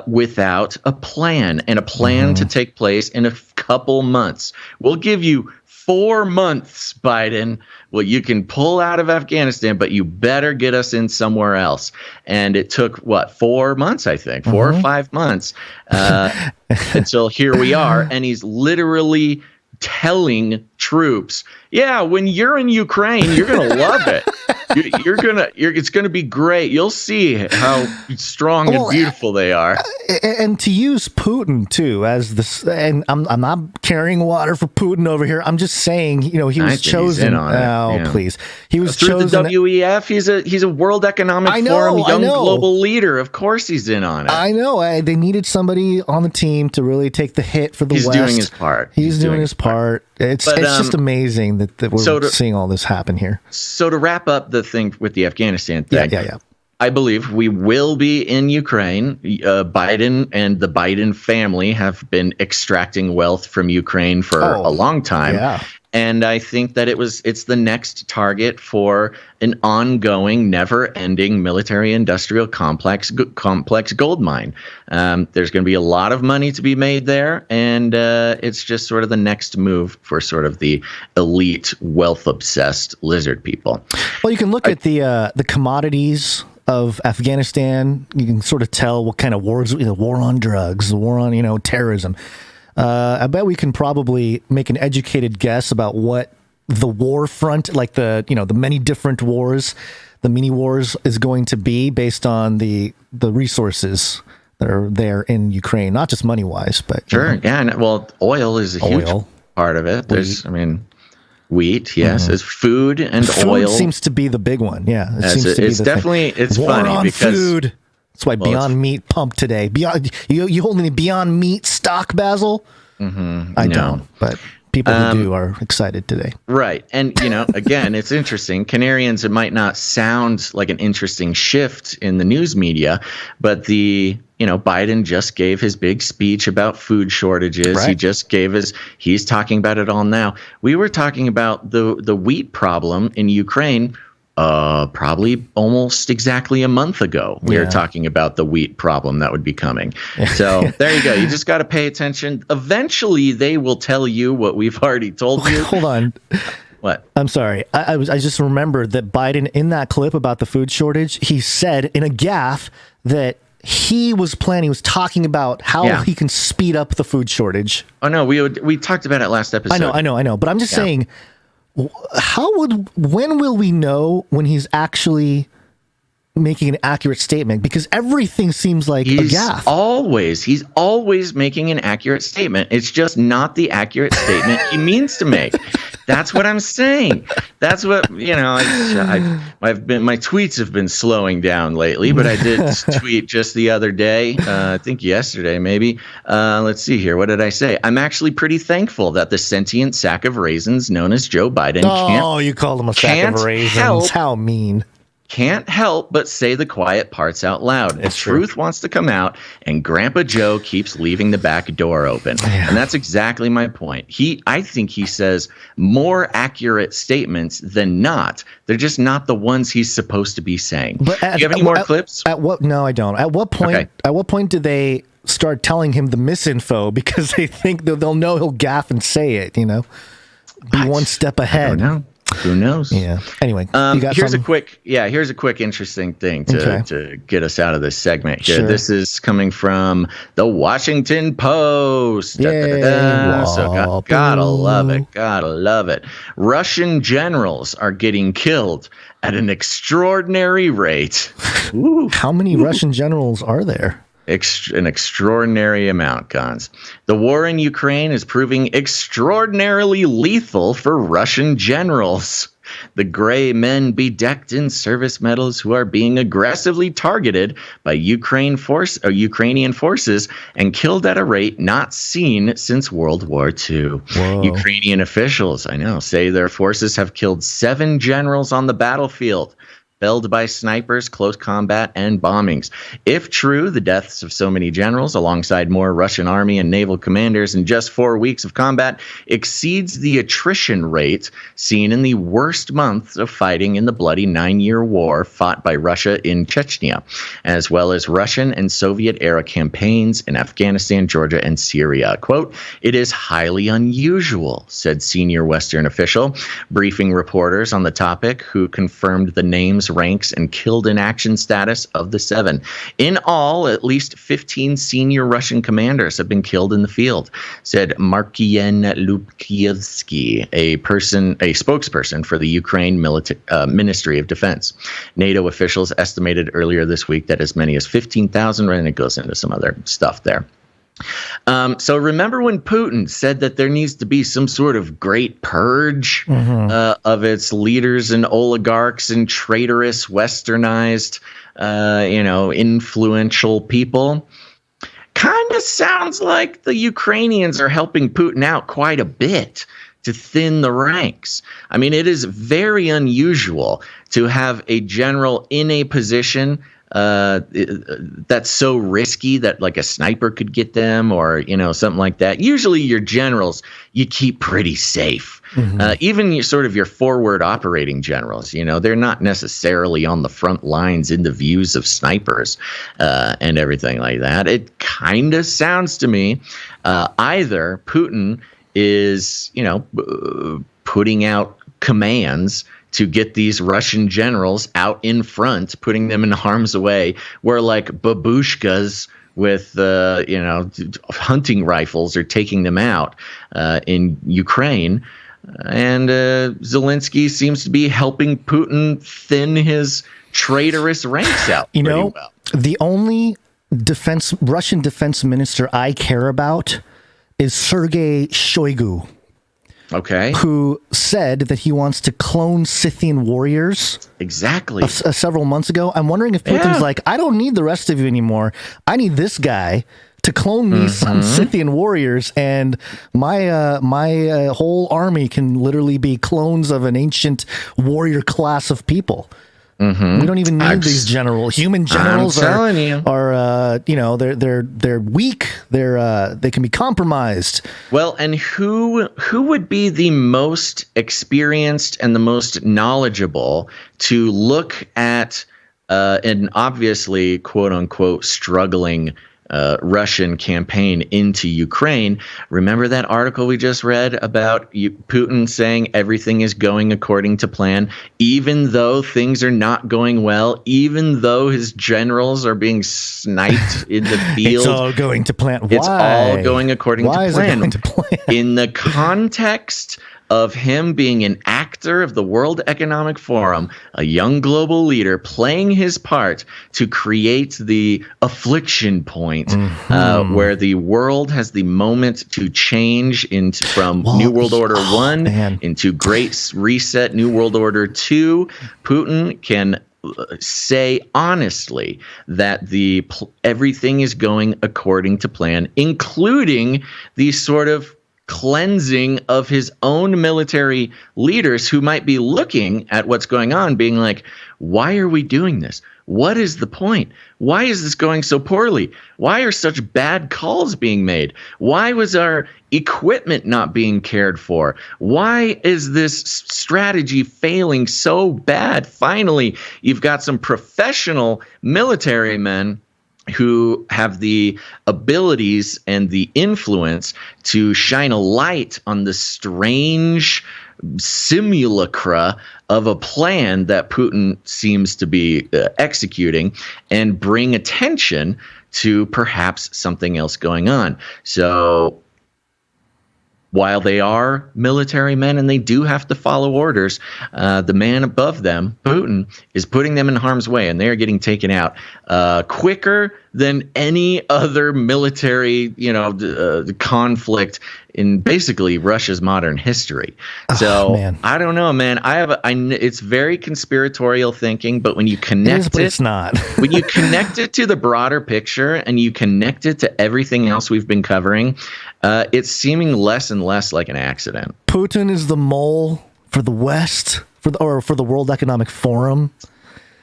without a plan, and a plan to take place in a couple months. We'll give you 4 months, Biden. Well, you can pull out of Afghanistan, but you better get us in somewhere else. And it took, 4 months, I think, 4 or 5 months until here we are. And he's literally telling troops, when you're in Ukraine, you're going to love it. It's going to be great. You'll see how strong and beautiful they are. And to use Putin too as this, and I'm not carrying water for Putin over here. I'm just saying, he was chosen. Please, he was through chosen. The WEF. He's a World Economic Forum young global leader. Of course, he's in on it. I know. They needed somebody on the team to really take the hit for the West. He's doing his part. He's doing his part. It's just amazing that we're seeing all this happen here. So to wrap up the thing with the Afghanistan thing, yeah. I believe we will be in Ukraine. Biden and the Biden family have been extracting wealth from Ukraine for a long time. Yeah. And I think that it's the next target for an ongoing, never-ending military-industrial complex gold mine. There's going to be a lot of money to be made there, and it's just sort of the next move for sort of the elite, wealth-obsessed lizard people. Well, you can look at the commodities of Afghanistan. You can sort of tell what kind of wars, the war on drugs, the war on terrorism. I bet we can probably make an educated guess about what the war front, like the many different wars, the mini wars, is going to be based on the resources that are there in Ukraine, not just money wise, but sure. Yeah. And, well, oil is a huge part of it. There's, wheat, yes, is food and oil. Food seems to be the big one. Yeah, it's definitely it's War funny on because food. That's why Beyond Meat pumped today. Beyond, you hold any Beyond Meat stock, Basil? I don't, but people who do are excited today. Right. And, again, it's interesting. Canarians, it might not sound like an interesting shift in the news media, but Biden just gave his big speech about food shortages. Right. He just he's talking about it all now. We were talking about the wheat problem in Ukraine probably almost exactly a month ago. We were talking about the wheat problem that would be coming. So there you go. You just got to pay attention. Eventually, they will tell you what we've already told you. Hold on. What? I'm sorry. I just remembered that Biden, in that clip about the food shortage, he said in a gaffe that he was talking about how he can speed up the food shortage. Oh, no, we talked about it last episode. I know. But I'm just saying, when will we know when he's actually making an accurate statement? Because everything seems like a gaffe. He's always making an accurate statement. It's just not the accurate statement he means to make. That's what I'm saying. That's what, my tweets have been slowing down lately, but I did tweet just the other day, I think yesterday maybe. Let's see here. What did I say? I'm actually pretty thankful that the sentient sack of raisins known as Joe Biden you called him a sack of raisins. How mean. Can't help but say the quiet parts out loud. The truth wants to come out, and Grandpa Joe keeps leaving the back door open. Yeah. And that's exactly my point. I think he says more accurate statements than not. They're just not the ones he's supposed to be saying. But do you have any more clips? No, I don't. At what point? Okay. At what point do they start telling him the misinfo because they think they'll know he'll gaffe and say it? Be one step ahead. I don't know. Who knows? Yeah. Anyway, here's a quick interesting thing to get us out of this segment here. Sure. This is coming from the Washington Post. So gotta love it. Russian generals are getting killed at an extraordinary rate. How many Russian generals are there? An extraordinary amount, Gonz. The war in Ukraine is proving extraordinarily lethal for Russian generals. The gray men bedecked in service medals who are being aggressively targeted by Ukrainian forces and killed at a rate not seen since World War II. Whoa. Ukrainian officials, say their forces have killed 7 generals on the battlefield, felled by snipers, close combat, and bombings. If true, the deaths of so many generals, alongside more Russian army and naval commanders in just 4 weeks of combat, exceeds the attrition rate seen in the worst months of fighting in the bloody 9-year war fought by Russia in Chechnya, as well as Russian and Soviet-era campaigns in Afghanistan, Georgia, and Syria. Quote, "It is highly unusual," said senior Western official, briefing reporters on the topic, who confirmed the names, ranks, and killed in action status of the 7. In all, at least 15 senior Russian commanders have been killed in the field, said Markian Lubkievsky, a spokesperson for the Ukraine Ministry of Defense. NATO officials estimated earlier this week that as many as 15,000, and it goes into some other stuff there. So remember when Putin said that there needs to be some sort of great purge of its leaders and oligarchs and traitorous, westernized, influential people? Kind of sounds like the Ukrainians are helping Putin out quite a bit to thin the ranks. I mean, it is very unusual to have a general in a position that's so risky that like a sniper could get them, or something like that. Usually your generals you keep pretty safe. Even your forward operating generals, they're not necessarily on the front lines in the views of snipers and everything like that. It kind of sounds to me either Putin is putting out commands to get these Russian generals out in front, putting them in harm's way, where like babushkas with hunting rifles are taking them out in Ukraine. And Zelensky seems to be helping Putin thin his traitorous ranks out pretty well. The only Russian defense minister I care about is Sergei Shoigu. Okay. Who said that he wants to clone Scythian warriors. Exactly. Several months ago. I'm wondering if Putin's like, I don't need the rest of you anymore. I need this guy to clone me some Scythian warriors, and my whole army can literally be clones of an ancient warrior class of people. We don't even need these human generals. Are they're weak. They can be compromised. Well, and who would be the most experienced and the most knowledgeable to look at an obviously quote unquote struggling Russian campaign into Ukraine? Remember that article we just read about Putin saying everything is going according to plan, even though things are not going well, even though his generals are being sniped in the field. It's all going to plan. Why? It's all going according to plan. Why is it going to plan? In the context of him being an actor of the World Economic Forum, a young global leader playing his part to create the affliction point where the world has the moment to change from New World Order 1 into Great Reset, New World Order 2. Putin can say honestly that everything is going according to plan, including the sort of cleansing of his own military leaders who might be looking at what's going on being like, why are we doing this? What is the point? Why is this going so poorly? Why are such bad calls being made? Why was our equipment not being cared for? Why is this strategy failing so bad? Finally, you've got some professional military men who have the abilities and the influence to shine a light on the strange simulacra of a plan that Putin seems to be executing and bring attention to perhaps something else going on. So while they are military men and they do have to follow orders, the man above them, Putin, is putting them in harm's way, and they are getting taken out quicker than any other military, conflict in basically Russia's modern history. So I don't know, man. It's very conspiratorial thinking, but when you connect it's not. When you connect it to the broader picture and you connect it to everything else we've been covering, it's seeming less and less like an accident. Putin is the mole for the West, for the World Economic Forum.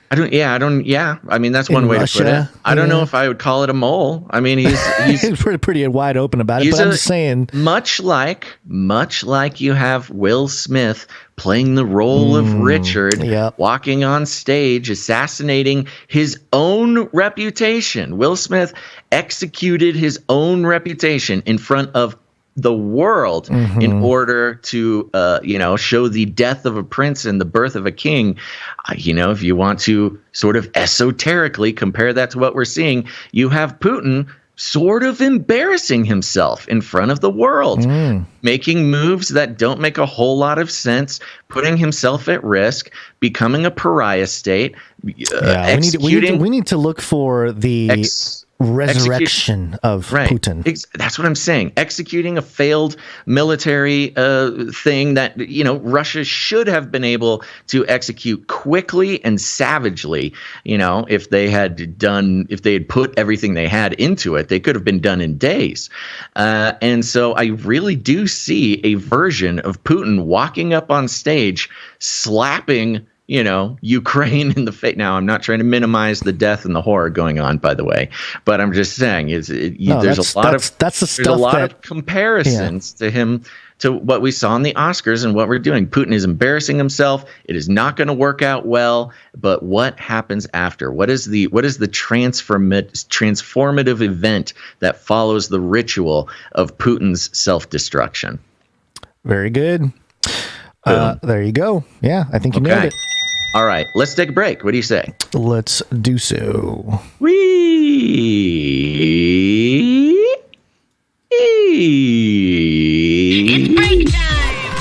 I mean, that's one way to put it. I don't know if I would call it a mole. I mean, he's pretty wide open about it, but I'm just saying. Much like you have Will Smith playing the role of Richard, walking on stage, assassinating his own reputation. Will Smith executed his own reputation in front of the world in order to, show the death of a prince and the birth of a king. If you want to sort of esoterically compare that to what we're seeing, you have Putin sort of embarrassing himself in front of the world, making moves that don't make a whole lot of sense, putting himself at risk, becoming a pariah state. We need to look for the resurrection of Putin. That's what I'm saying. Executing a failed military thing that Russia should have been able to execute quickly and savagely. If they had put everything they had into it, they could have been done in days. And so I really do see a version of Putin walking up on stage, slapping Ukraine in the face. Now, I'm not trying to minimize the death and the horror going on, by the way, but I'm just saying there's a lot of comparisons to him, to what we saw in the Oscars and what we're doing. Putin is embarrassing himself. It is not going to work out well. But what happens after? What is the transformative event that follows the ritual of Putin's self-destruction? Very good. There you go. Yeah, I think you nailed it. All right, let's take a break. What do you say? Let's do so. It's break time!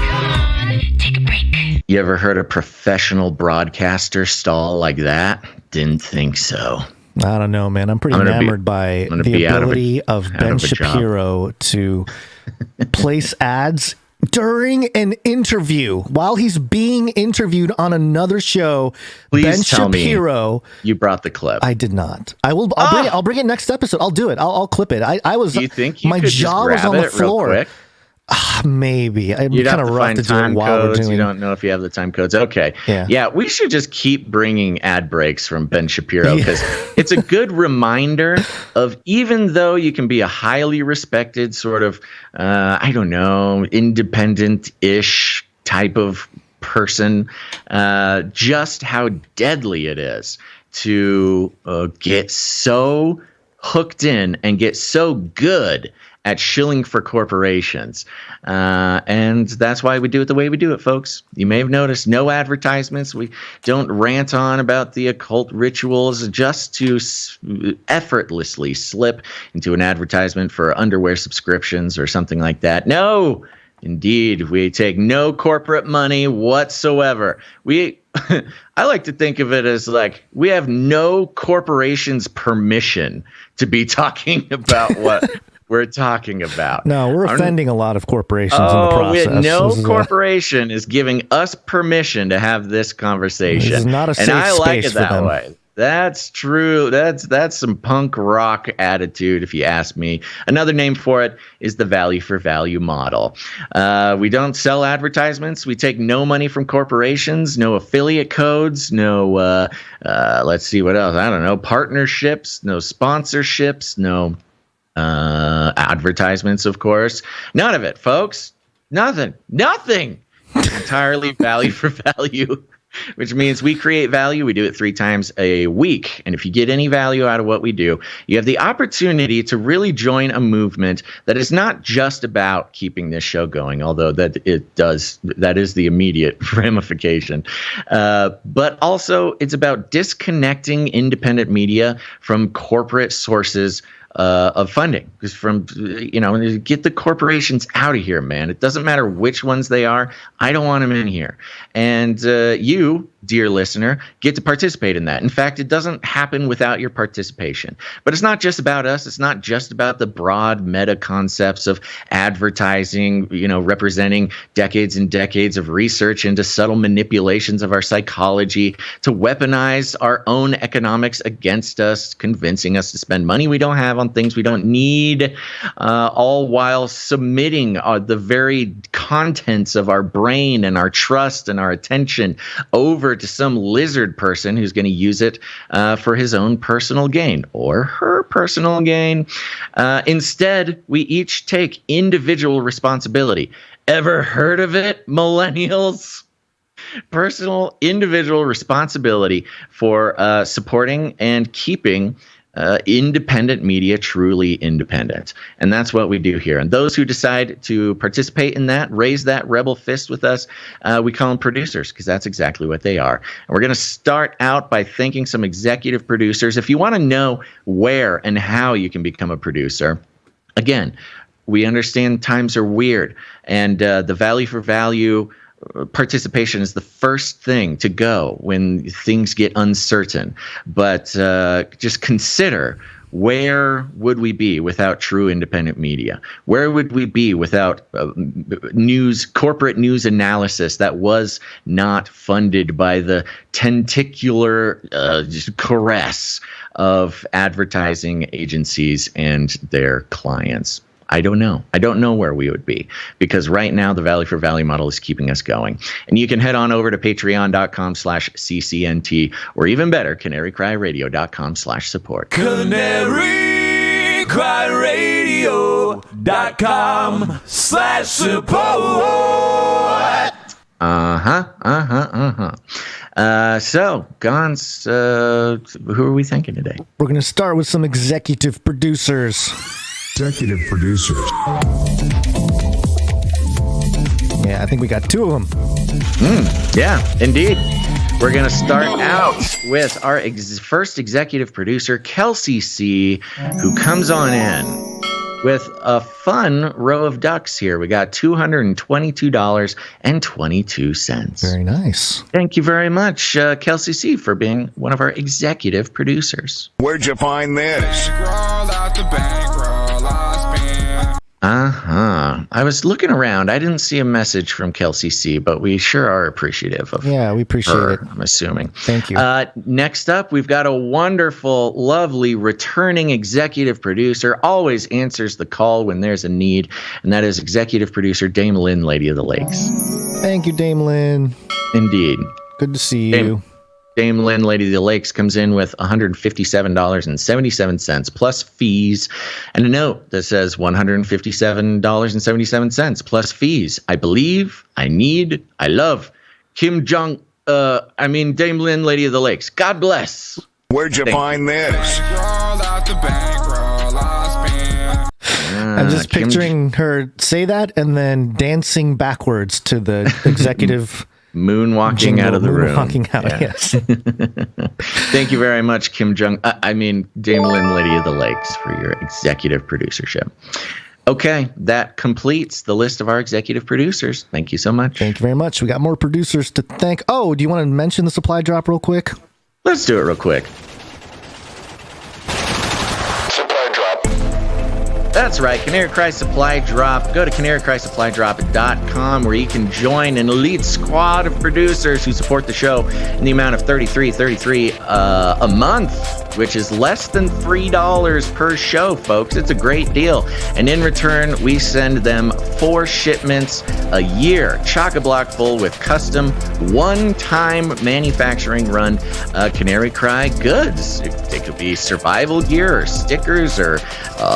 Come on, take a break. You ever heard a professional broadcaster stall like that? Didn't think so. I don't know, man. I'm pretty enamored by the ability of Ben Shapiro to place ads during an interview while he's being interviewed on another show. Please Ben tell Shapiro, me you brought the clip. I did not. I'll bring it next episode. I'll do it. I'll clip it. I was. Do you think you my could jaw just grab was on the it real floor. quick? Maybe. It'd be You'd kind have of to rough find to do it time while we're codes. doing. You don't know if you have the time codes. Okay. Yeah. We should just keep bringing ad breaks from Ben Shapiro because it's a good reminder of, even though you can be a highly respected sort of, I don't know, independent-ish type of person, just how deadly it is to get so hooked in and get so good at shilling for corporations. And that's why we do it the way we do it, folks. You may have noticed no advertisements. We don't rant on about the occult rituals just to effortlessly slip into an advertisement for underwear subscriptions or something like that. No, indeed, we take no corporate money whatsoever. I like to think of it as like we have no corporation's permission to be talking about what we're talking about. No, we're offending a lot of corporations in the process. No corporation is giving us permission to have this conversation. This is not a safe and I like space it that for them. way. That's true. That's some punk rock attitude, if you ask me. Another name for it is the value for value model. We don't sell advertisements. We take no money from corporations, no affiliate codes, no, let's see what else. I don't know, partnerships, no sponsorships, no advertisements, of course. None of it, folks. Nothing. Entirely value for value, which means we create value. We do it 3 times a week. And if you get any value out of what we do, you have the opportunity to really join a movement that is not just about keeping this show going, although that is the immediate ramification. But also it's about disconnecting independent media from corporate sources of funding, because get the corporations out of here, man. It doesn't matter which ones they are. I don't want them in here. And you, dear listener, get to participate in that. In fact, it doesn't happen without your participation. But it's not just about us. It's not just about the broad meta concepts of advertising, representing decades and decades of research into subtle manipulations of our psychology to weaponize our own economics against us, convincing us to spend money we don't have on things we don't need, all while submitting the very contents of our brain and our trust and our attention over to some lizard person who's going to use it for his own personal gain or her personal gain. Instead, we each take individual responsibility. Ever heard of it, millennials? Personal, individual responsibility for supporting and keeping independent media truly independent. And that's what we do here. And those who decide to participate in that, raise that rebel fist with us, we call them producers, because that's exactly what they are. And we're going to start out by thanking some executive producers. If you want to know where and how you can become a producer, again, we understand times are weird, and the value for value participation is the first thing to go when things get uncertain. But just consider, where would we be without true independent media? Where would we be without corporate news analysis that was not funded by the tentacular caress of advertising agencies and their clients? I don't know. I don't know where we would be, because right now the value for value model is keeping us going. And you can head on over to patreon.com/CCNT, or even better, CanaryCryRadio.com/support. CanaryCryRadio.com/support. So, Gonz, who are we thinking today? We're going to start with some executive producers. Executive producers. Yeah, I think we got 2 of them. Yeah, indeed. We're going to start out with our first executive producer, Kelsey C., who comes on in with a fun row of ducks here. We got $222.22. Very nice. Thank you very much, Kelsey C., for being one of our executive producers. Where'd you find this? I was looking around. I didn't see a message from Kelsey C., but we sure are appreciative of Yeah, we appreciate her, it. I'm assuming. Thank you. Next up, we've got a wonderful, lovely, returning executive producer. Always answers the call when there's a need, and that is executive producer Dame Lynn, Lady of the Lakes. Thank you, Dame Lynn. Indeed. Good to see you. Dame Lynn, Lady of the Lakes, comes in with $157.77 plus fees, and a note that says $157.77 plus fees. I believe, I need, I love Dame Lynn, Lady of the Lakes. God bless. Where'd you find this? I'm just picturing her say that and then dancing backwards to the executive moonwalking jingle, out of the room. Moonwalking out, Yeah. yes. Thank you very much, Dame Lynn, Lady of the Lakes, for your executive producership. Okay, that completes the list of our executive producers. Thank you so much. Thank you very much. We got more producers to thank. Oh, do you want to mention the supply drop real quick? Let's do it real quick. Supply drop. That's right, Canary Cry Supply Drop. Go to CanaryCry.Supply.com where you can join an elite squad of producers who support the show in the amount of $33 a month, which is less than $3 per show, folks. It's a great deal. And in return, we send them 4 shipments a year, chock-a-block full with custom one-time manufacturing run Canary Cry goods. It could be survival gear or stickers or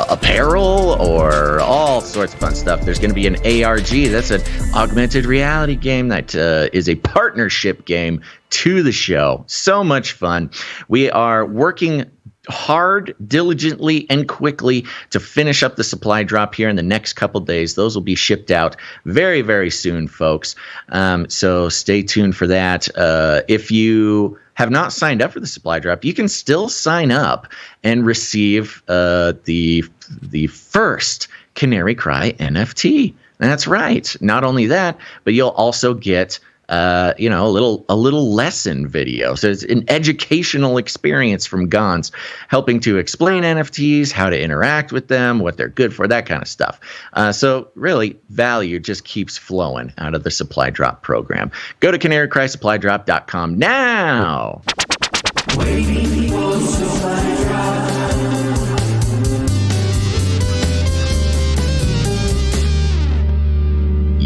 apparel or all sorts of fun stuff. There's going to be an ARG. That's an augmented reality game that is a partnership game to the show. So much fun. We are working hard, diligently, and quickly to finish up the supply drop here in the next couple days. Those will be shipped out very, very soon, folks. So stay tuned for that. If you have not signed up for the supply drop, you can still sign up and receive the first Canary Cry NFT. That's right. Not only that, but you'll also get a little lesson video. So it's an educational experience from Gonz, helping to explain NFTs, how to interact with them, what they're good for, that kind of stuff. So really, value just keeps flowing out of the supply drop program. Go to CanaryCry.Supply.com now. Waiting for supply drop.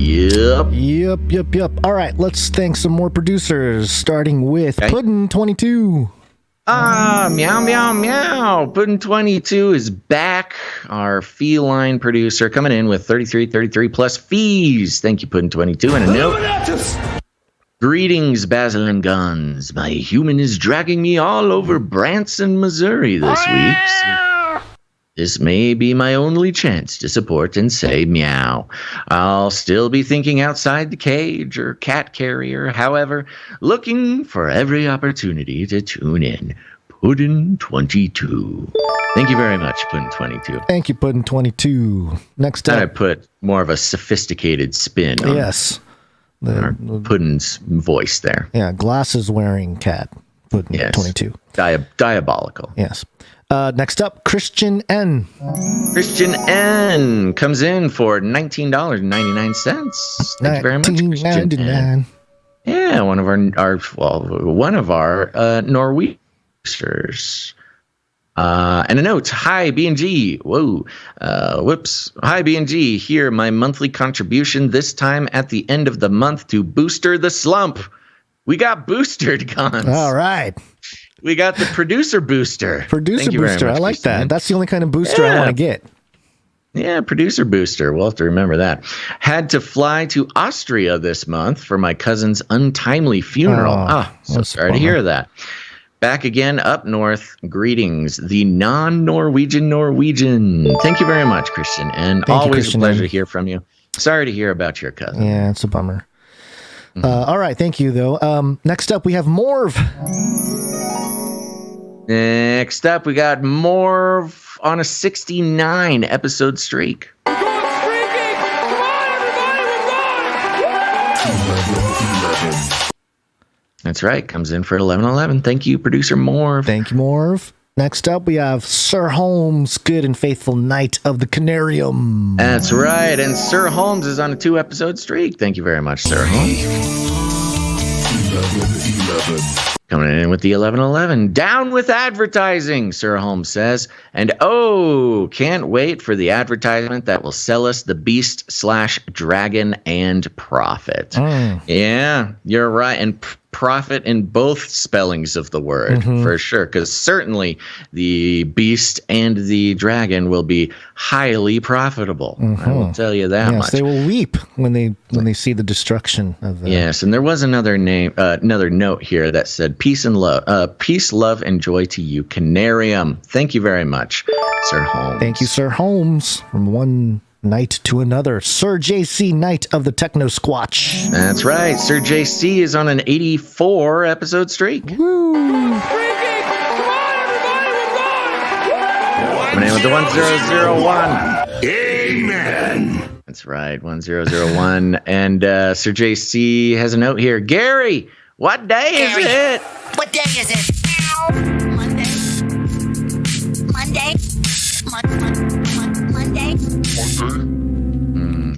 Yep. All right, let's thank some more producers, starting with Puddin22. Meow. Puddin22 is back. Our feline producer coming in with $33 plus fees. Thank you, Puddin22. And a note. Greetings, Basil and Gonz. My human is dragging me all over Branson, Missouri this week. This may be my only chance to support and say meow. I'll still be thinking outside the cage or cat carrier, however, looking for every opportunity to tune in. Puddin22. Thank you very much, Puddin22. Thank you, Puddin22. Next up. I put more of a sophisticated spin on Puddin's voice there. Yeah, glasses wearing cat. Puddin22. Yes. Diabolical. Yes. Next up, Christian N. Christian N comes in for $19.99. Thank you very much, Christian N. Yeah, one of our Norwegians. And a note. Hi, B&G. Whoa. Hi, B&G. Here, my monthly contribution, this time at the end of the month to booster the slump. We got boosted, Gonz. All right. We got the producer booster. Producer booster. I like that. That's the only kind of booster I want to get. Yeah, producer booster. We'll have to remember that. Had to fly to Austria this month for my cousin's untimely funeral. So sorry to hear that. Back again up north. Greetings, the non-Norwegian Norwegian. Thank you very much, Christian. And always a pleasure to hear from you. Sorry to hear about your cousin. Yeah, it's a bummer. All right, thank you, though. Next up, we have Morv. Next up, we got Morv. on a 69 episode streak. That's right. Comes in for 1111. Thank you, producer Morv. Thank you, Morv. Next up, we have Sir Holmes, good and faithful knight of the Canarium. That's right. And Sir Holmes is on a 2-episode streak. Thank you very much, Sir Holmes. 11. Coming in with the 1111. Down with advertising, Sir Holmes says. And can't wait for the advertisement that will sell us the beast/dragon and profit. Yeah, you're right. And profit in both spellings of the word, for sure. Because certainly the beast and the dragon will be highly profitable. I will tell you that much. They will weep when they see the destruction of the... Yes, and there was another note here that said peace, love, and joy to you, Canarium. Thank you very much, Sir Holmes. Thank you, Sir Holmes. From one knight to another, Sir JC, Knight of the Techno Squatch. That's right. Sir JC is on an 84 episode streak. Woo! My name is the 1001. Amen. That's right, 1001. And Sir JC has a note here. Gary, what day is it? What day is it? Monday.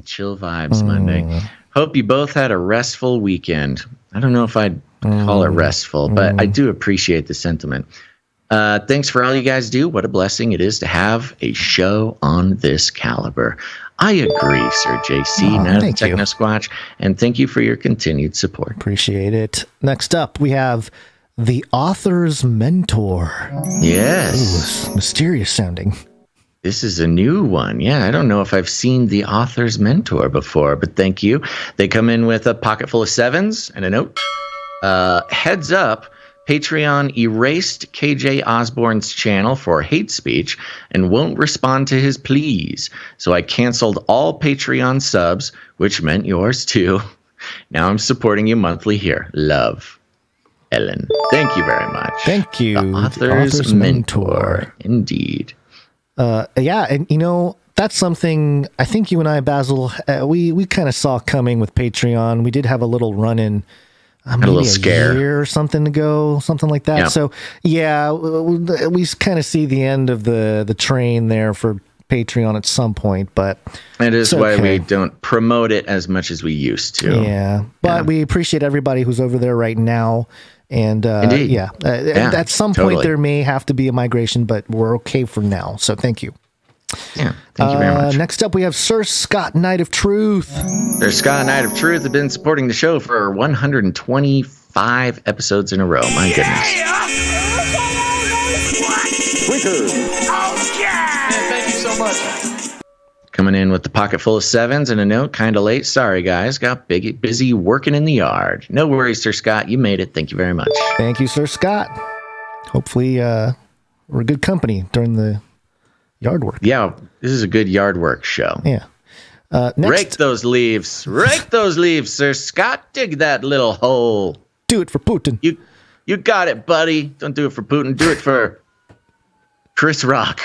Chill vibes Monday. Hope you both had a restful weekend. I don't know if I'd call it restful, but I do appreciate the sentiment. Thanks for all you guys do. What a blessing it is to have a show on this caliber. I agree, Sir JC, Knight of the Techno Squatch, and thank you for your continued support. Appreciate it. Next up, we have the author's mentor. Yes. Ooh, mysterious sounding. This is a new one. Yeah, I don't know if I've seen the author's mentor before, but thank you. They come in with a pocket full of 7s and a note. Heads up, Patreon erased KJ Osborne's channel for hate speech and won't respond to his pleas. So I canceled all Patreon subs, which meant yours too. Now I'm supporting you monthly here. Love, Ellen. Thank you very much. Thank you. The author's mentor. Indeed. Yeah, and that's something I think you and I, Basil, we kind of saw coming with Patreon. We did have a little run-in, maybe a little scare, year or something ago, something like that. Yeah. So yeah, we kind of see the end of the train there for Patreon at some point, but it is why we don't promote it as much as we used to. Yeah, but we appreciate everybody who's over there right now. And at some point there may have to be a migration, but we're okay for now. So thank you. Yeah, thank you very much. Next up, we have Sir Scott, Knight of Truth. Sir Scott, Knight of Truth, have been supporting the show for 125 episodes in a row. My goodness. Thank you so much. Coming in with the pocket full of 7s and a note. Kind of late. Sorry, guys. Got busy working in the yard. No worries, Sir Scott. You made it. Thank you very much. Thank you, Sir Scott. Hopefully, we're good company during the yard work. Yeah, this is a good yard work show. Yeah. Rake those leaves. Rake those leaves, Sir Scott. Dig that little hole. Do it for Putin. You got it, buddy. Don't do it for Putin. Do it for Chris Rock.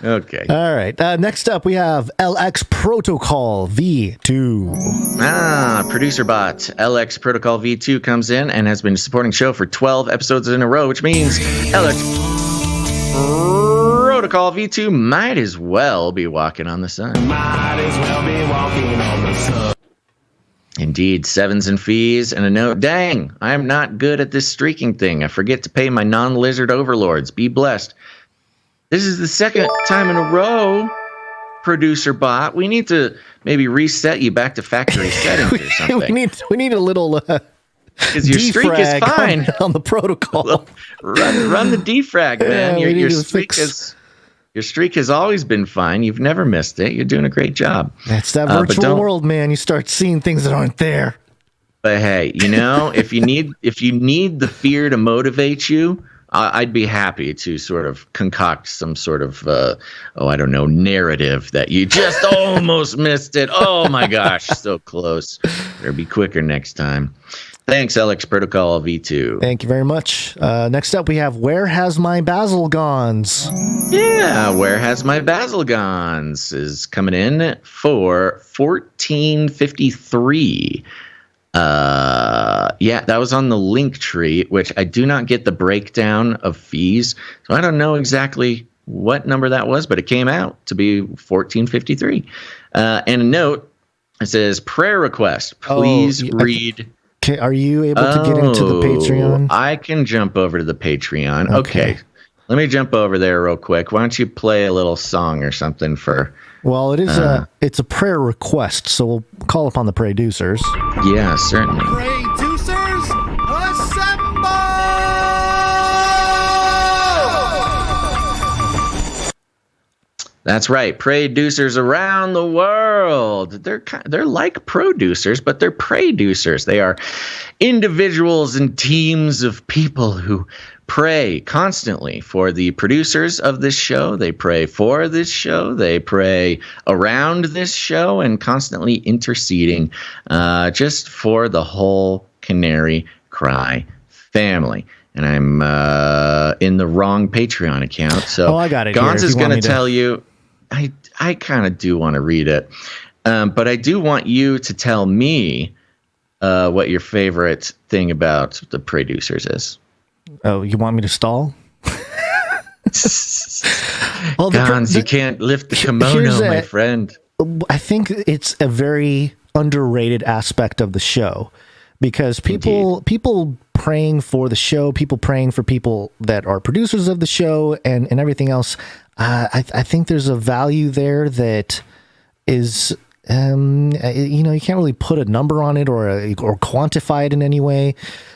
Okay. All right. Next up, we have LX Protocol V2. Producer bot LX Protocol V2 comes in and has been supporting the show for 12 episodes in a row, which means LX Protocol V2 might as well be walking on the sun. Might as well be walking on the sun. Indeed, 7s and fees and a note. Dang, I'm not good at this streaking thing. I forget to pay my non-lizard overlords. Be blessed. This is the second time in a row, producer bot. We need to maybe reset you back to factory settings or something. we need a little because your streak is fine on the protocol. run the defrag, man. Yeah, your streak has always been fine. You've never missed it. You're doing a great job. That's that virtual world, man. You start seeing things that aren't there. But hey, if you need the fear to motivate you, I'd be happy to sort of concoct some sort of, narrative that you just almost missed it. Oh my gosh, so close. Better be quicker next time. Thanks, LX Protocol V2. Thank you very much. Next up, we have Where Has My Basil Gonz? Yeah, Where Has My Basil Gonz is coming in for $14.53. Yeah, that was on the LINKTREE, which I do not get the breakdown of fees, so I don't know exactly what number that was, but it came out to be $14.53. And a note, it says prayer request. Please read. Okay, are you able to get into the Patreon? I can jump over to the Patreon. Okay. Let me jump over there real quick. Why don't you play a little song or something for... Well, it's a prayer request, so we'll call upon the producers. Yeah, certainly. Producers, assemble! That's right. Producers around the world. They're like producers, but they're producers. They are individuals and teams of people who pray constantly for the producers of this show. They pray for this show. They pray around this show and constantly interceding just for the whole Canary Cry family. And I'm in the wrong Patreon account. So I got it. Gonz is going to tell you. I kind of do want to read it, but I do want you to tell me what your favorite thing about the producers is. Oh, you want me to stall? Gonz, you can't lift the kimono, my friend. I think it's a very underrated aspect of the show because people praying for the show, people praying for people that are producers of the show and everything else. I think there's a value there that is, you can't really put a number on it or quantify it in any way,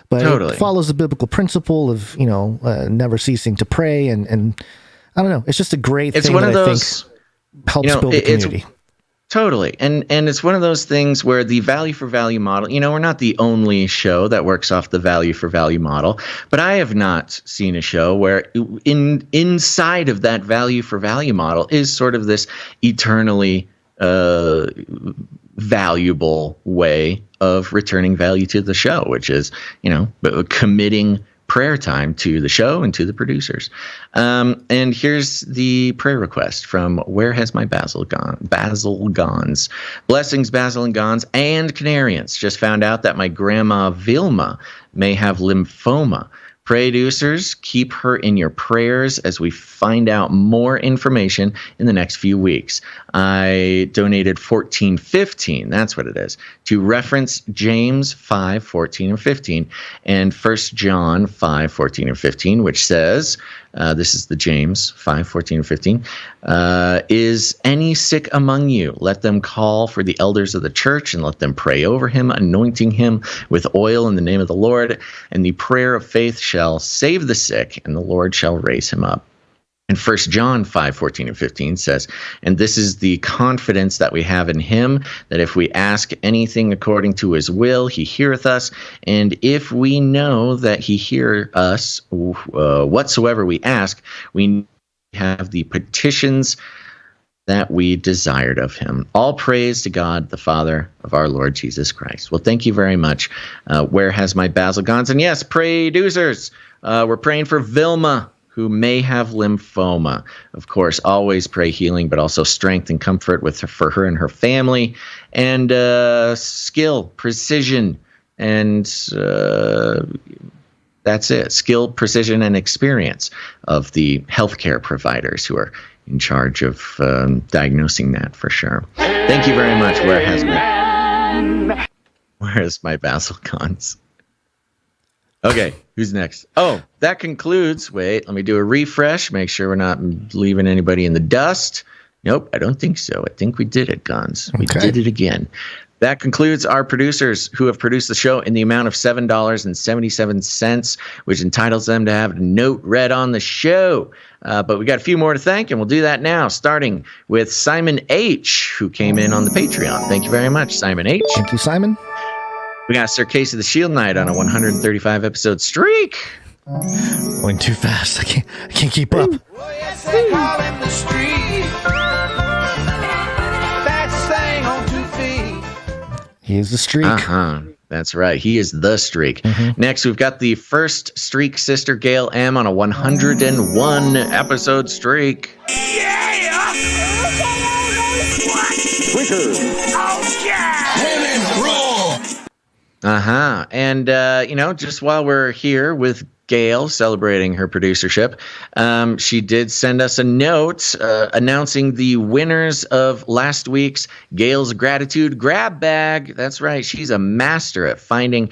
but it follows the biblical principle of, never ceasing to pray. And I don't know, it's just a great thing that I think helps build the community. Totally. And it's one of those things where the value for value model, we're not the only show that works off the value for value model, but I have not seen a show where inside of that value for value model is sort of this eternally valuable way of returning value to the show, which is, committing prayer time to the show and to the producers. And here's the prayer request from Where Has My Basil Gonz? Blessings, Basil and Gonz and Canarians. Just found out that my grandma Vilma may have lymphoma. Producers, keep her in your prayers as we find out more information in the next few weeks. I donated $14.15, that's what it is, to reference James 5:14 and 15 and 1 John 5:14 and 15, which says, this is the James 5:14 and 15, is any sick among you? Let them call for the elders of the church and let them pray over him, anointing him with oil in the name of the Lord. And the prayer of faith shall save the sick, and the Lord shall raise him up. And 1 John 5:14 and 15 says, and this is the confidence that we have in him, that if we ask anything according to his will, he heareth us. And if we know that he hear us, whatsoever we ask, we have the petitions that we desired of him. All praise to God, the Father of our Lord Jesus Christ. Well, thank you very much. Where Has My Basil Gonz? And yes, producers, we're praying for Vilma, who may have lymphoma. Of course, always pray healing, but also strength and comfort for her and her family, and skill, precision, and that's it. Skill, precision, and experience of the healthcare providers who are in charge of diagnosing that for sure. Thank you very much. Where has my Basil Gonz? Okay, who's next? Oh, that concludes. Wait, let me do a refresh. Make sure we're not leaving anybody in the dust. Nope, I don't think so. I think we did it, Gonz. We did it again. That concludes our producers who have produced the show in the amount of $7.77, which entitles them to have a note read on the show. But we got a few more to thank, and we'll do that now, starting with Simon H., who came in on the Patreon. Thank you very much, Simon H. Thank you, Simon. We got Sir Case of the Shield Knight on a 135 episode streak. Going too fast. I can't keep up. Here's the streak. That's right. He is the streak. Next, we've got the first streak sister, Gail M, on a 101 episode streak. Yeah! Quicker! Oh, yeah! Women rule! And, just while we're here with Gail celebrating her producership, she did send us a note announcing the winners of last week's Gail's Gratitude Grab Bag. That's right. She's a master at finding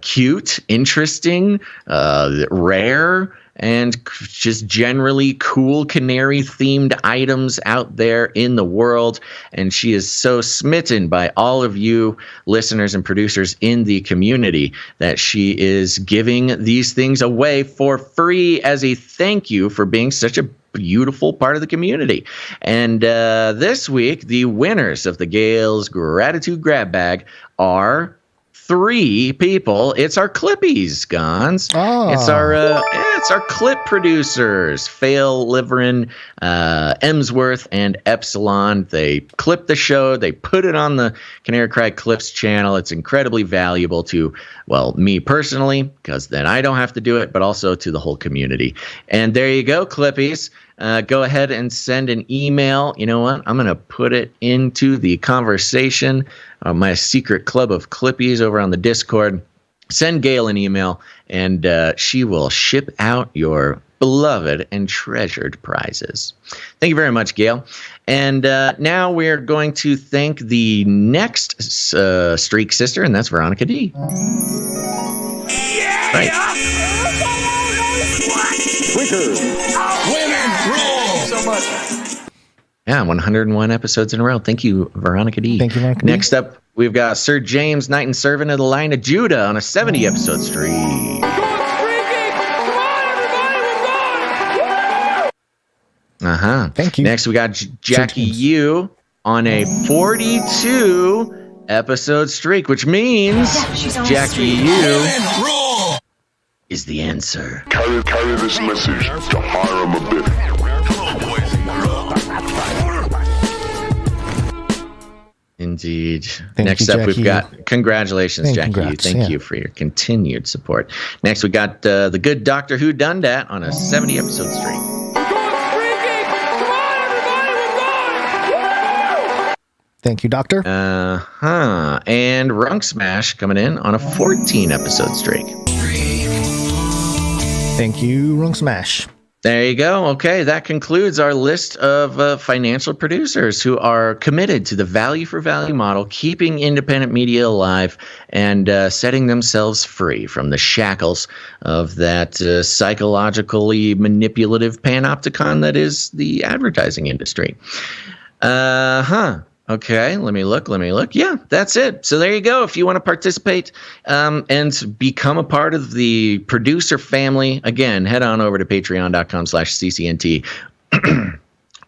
cute, interesting, rare, and just generally cool canary-themed items out there in the world. And she is so smitten by all of you listeners and producers in the community that she is giving these things away for free as a thank you for being such a beautiful part of the community. And this week, the winners of the Gail's Gratitude Grab Bag are 3 people. It's our Clippies, Gonz. It's our clip producers, Fail, Liverin, Emsworth, and Epsilon. They clip the show. They put it on the Canary Cry Clips channel. It's incredibly valuable to, well, me personally, because then I don't have to do it, but also to the whole community. And there you go, Clippies. Go ahead and send an email. You know what? I'm going to put it into the conversation, my secret club of Clippies over on the Discord. Send Gail an email, and she will ship out your beloved and treasured prizes. Thank you very much, Gail. And now we're going to thank the next streak sister, and that's Veronica D. Yeah! Right. Women rule! So much. Yeah, 101 episodes in a row. Thank you, Veronica D. Thank you, Veronica D. Next up, we've got Sir James, Knight and Servant of the Line of Judah on a 70-episode streak. Thank you. Next, we got Jackie Yu on a 42-episode streak, which means Jackie Yu is the answer. Carry this message to Hiram a bit. Indeed. Thank Next you, up, Jackie. we've got congratulations, Jackie. Congrats, Thank you for your continued support. Next, we got the good Doctor Who done that on a 70-episode streak. Thank you, Doctor. And Runk Smash coming in on a 14-episode streak. Thank you, Rung Smash. There you go. Okay, that concludes our list of financial producers who are committed to the value for value model, keeping independent media alive, and setting themselves free from the shackles of that psychologically manipulative panopticon that is the advertising industry. Okay, let me look. Yeah, that's it. So there you go. If you want to participate and become a part of the producer family, again, head on over to patreon.com/CCNT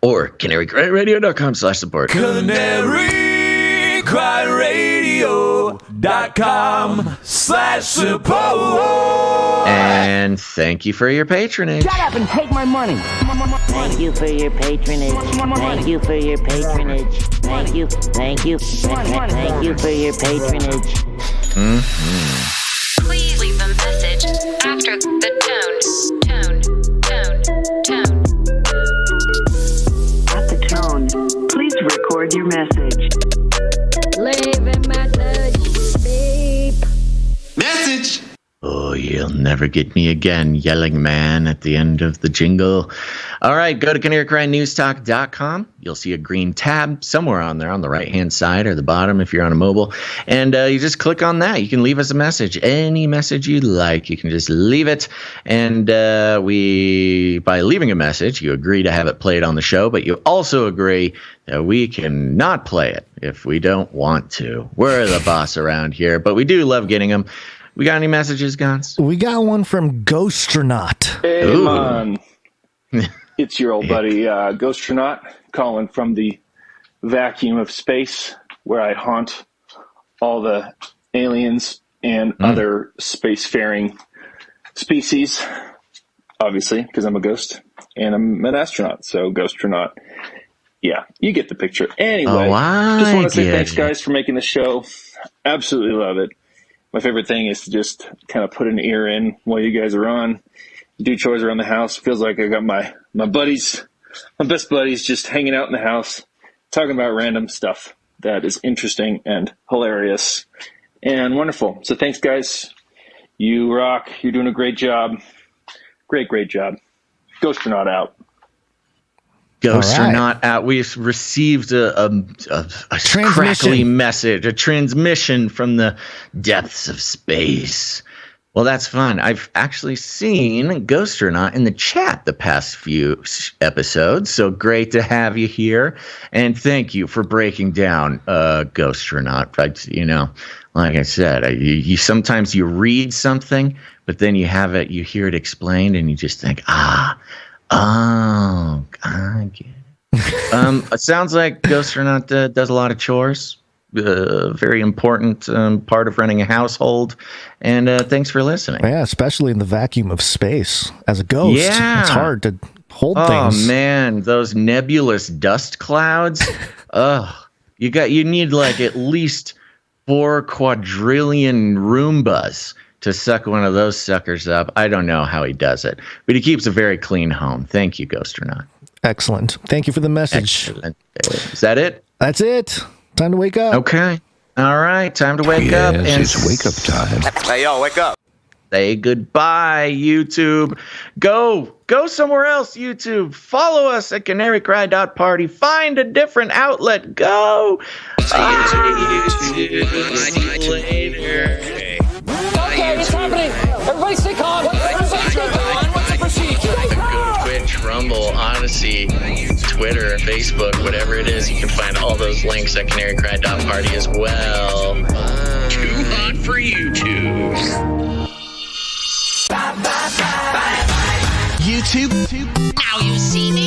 or CanaryCry.Radio.com/support. CanaryCry.Radio.com/support. And thank you for your patronage. Shut up and take my money. Thank you for your patronage. Thank you for your patronage. Thank you for your patronage. Please leave a message after the tone. At the tone, please record your message. Leave a message. Beep. Message. Oh, you'll never get me again, yelling man at the end of the jingle. All right, go to CanaryCryNewsTalk.com. You'll see a green tab somewhere on there on the right-hand side or the bottom if you're on a mobile. And you just click on that. You can leave us a message, any message you like. You can just leave it. And by leaving a message, you agree to have it played on the show, but you also agree that we can not play it if we don't want to. We're the boss around here, but we do love getting them. We got any messages, Gonz? We got one from Ghostronaut. Hey, man. It's your old buddy, Ghostronaut, calling from the vacuum of space where I haunt all the aliens and other spacefaring species, obviously, because I'm a ghost and I'm an astronaut, so Ghostronaut. Yeah, you get the picture. Anyway, just want to say thanks, guys, for making the show. Absolutely love it. my favorite thing is to just kind of put an ear in while you guys are on, do chores around the house. Feels like I got my buddies, my best buddies, just hanging out in the house, talking about random stuff that is interesting and hilarious and wonderful. So thanks, guys. You rock. You're doing a great job. Great job. Ghosts are not out. Ghosts are not out. We received a crackly message, a transmission from the depths of space. Well, that's fun. I've actually seen Ghost or Not in the chat the past few episodes, so great to have you here. And thank you for breaking down Ghost or Not. Like I said, you sometimes you read something, but then you hear it explained, and you just think, I get it. It sounds like Ghost or Not does a lot of chores. Very important part of running a household. And thanks for listening. Yeah, especially in the vacuum of space. As a ghost, it's hard to hold things. Oh, man, those nebulous dust clouds. You need like at least 4 quadrillion Roombas to suck one of those suckers up. I don't know how he does it, but he keeps a very clean home. Thank you, Ghost or Not. Excellent. Thank you for the message. Excellent. Is that it? That's it. Time to wake up. Okay. All right. Time to wake up. And It's wake up time. Hey, yo, wake up. Say goodbye, YouTube. Go somewhere else, YouTube. Follow us at CanaryCry.Party. Find a different outlet. Go. Bye, YouTube. See you later. Okay, it's happening. Everybody stay calm. Everybody stay calm. What's the procedure? Go to Twitch, Rumble, Odysee, Twitter, Facebook, whatever it is. You can find all those links at CanaryCry.Party as well. Too hot for YouTube. YouTube. Now you see me.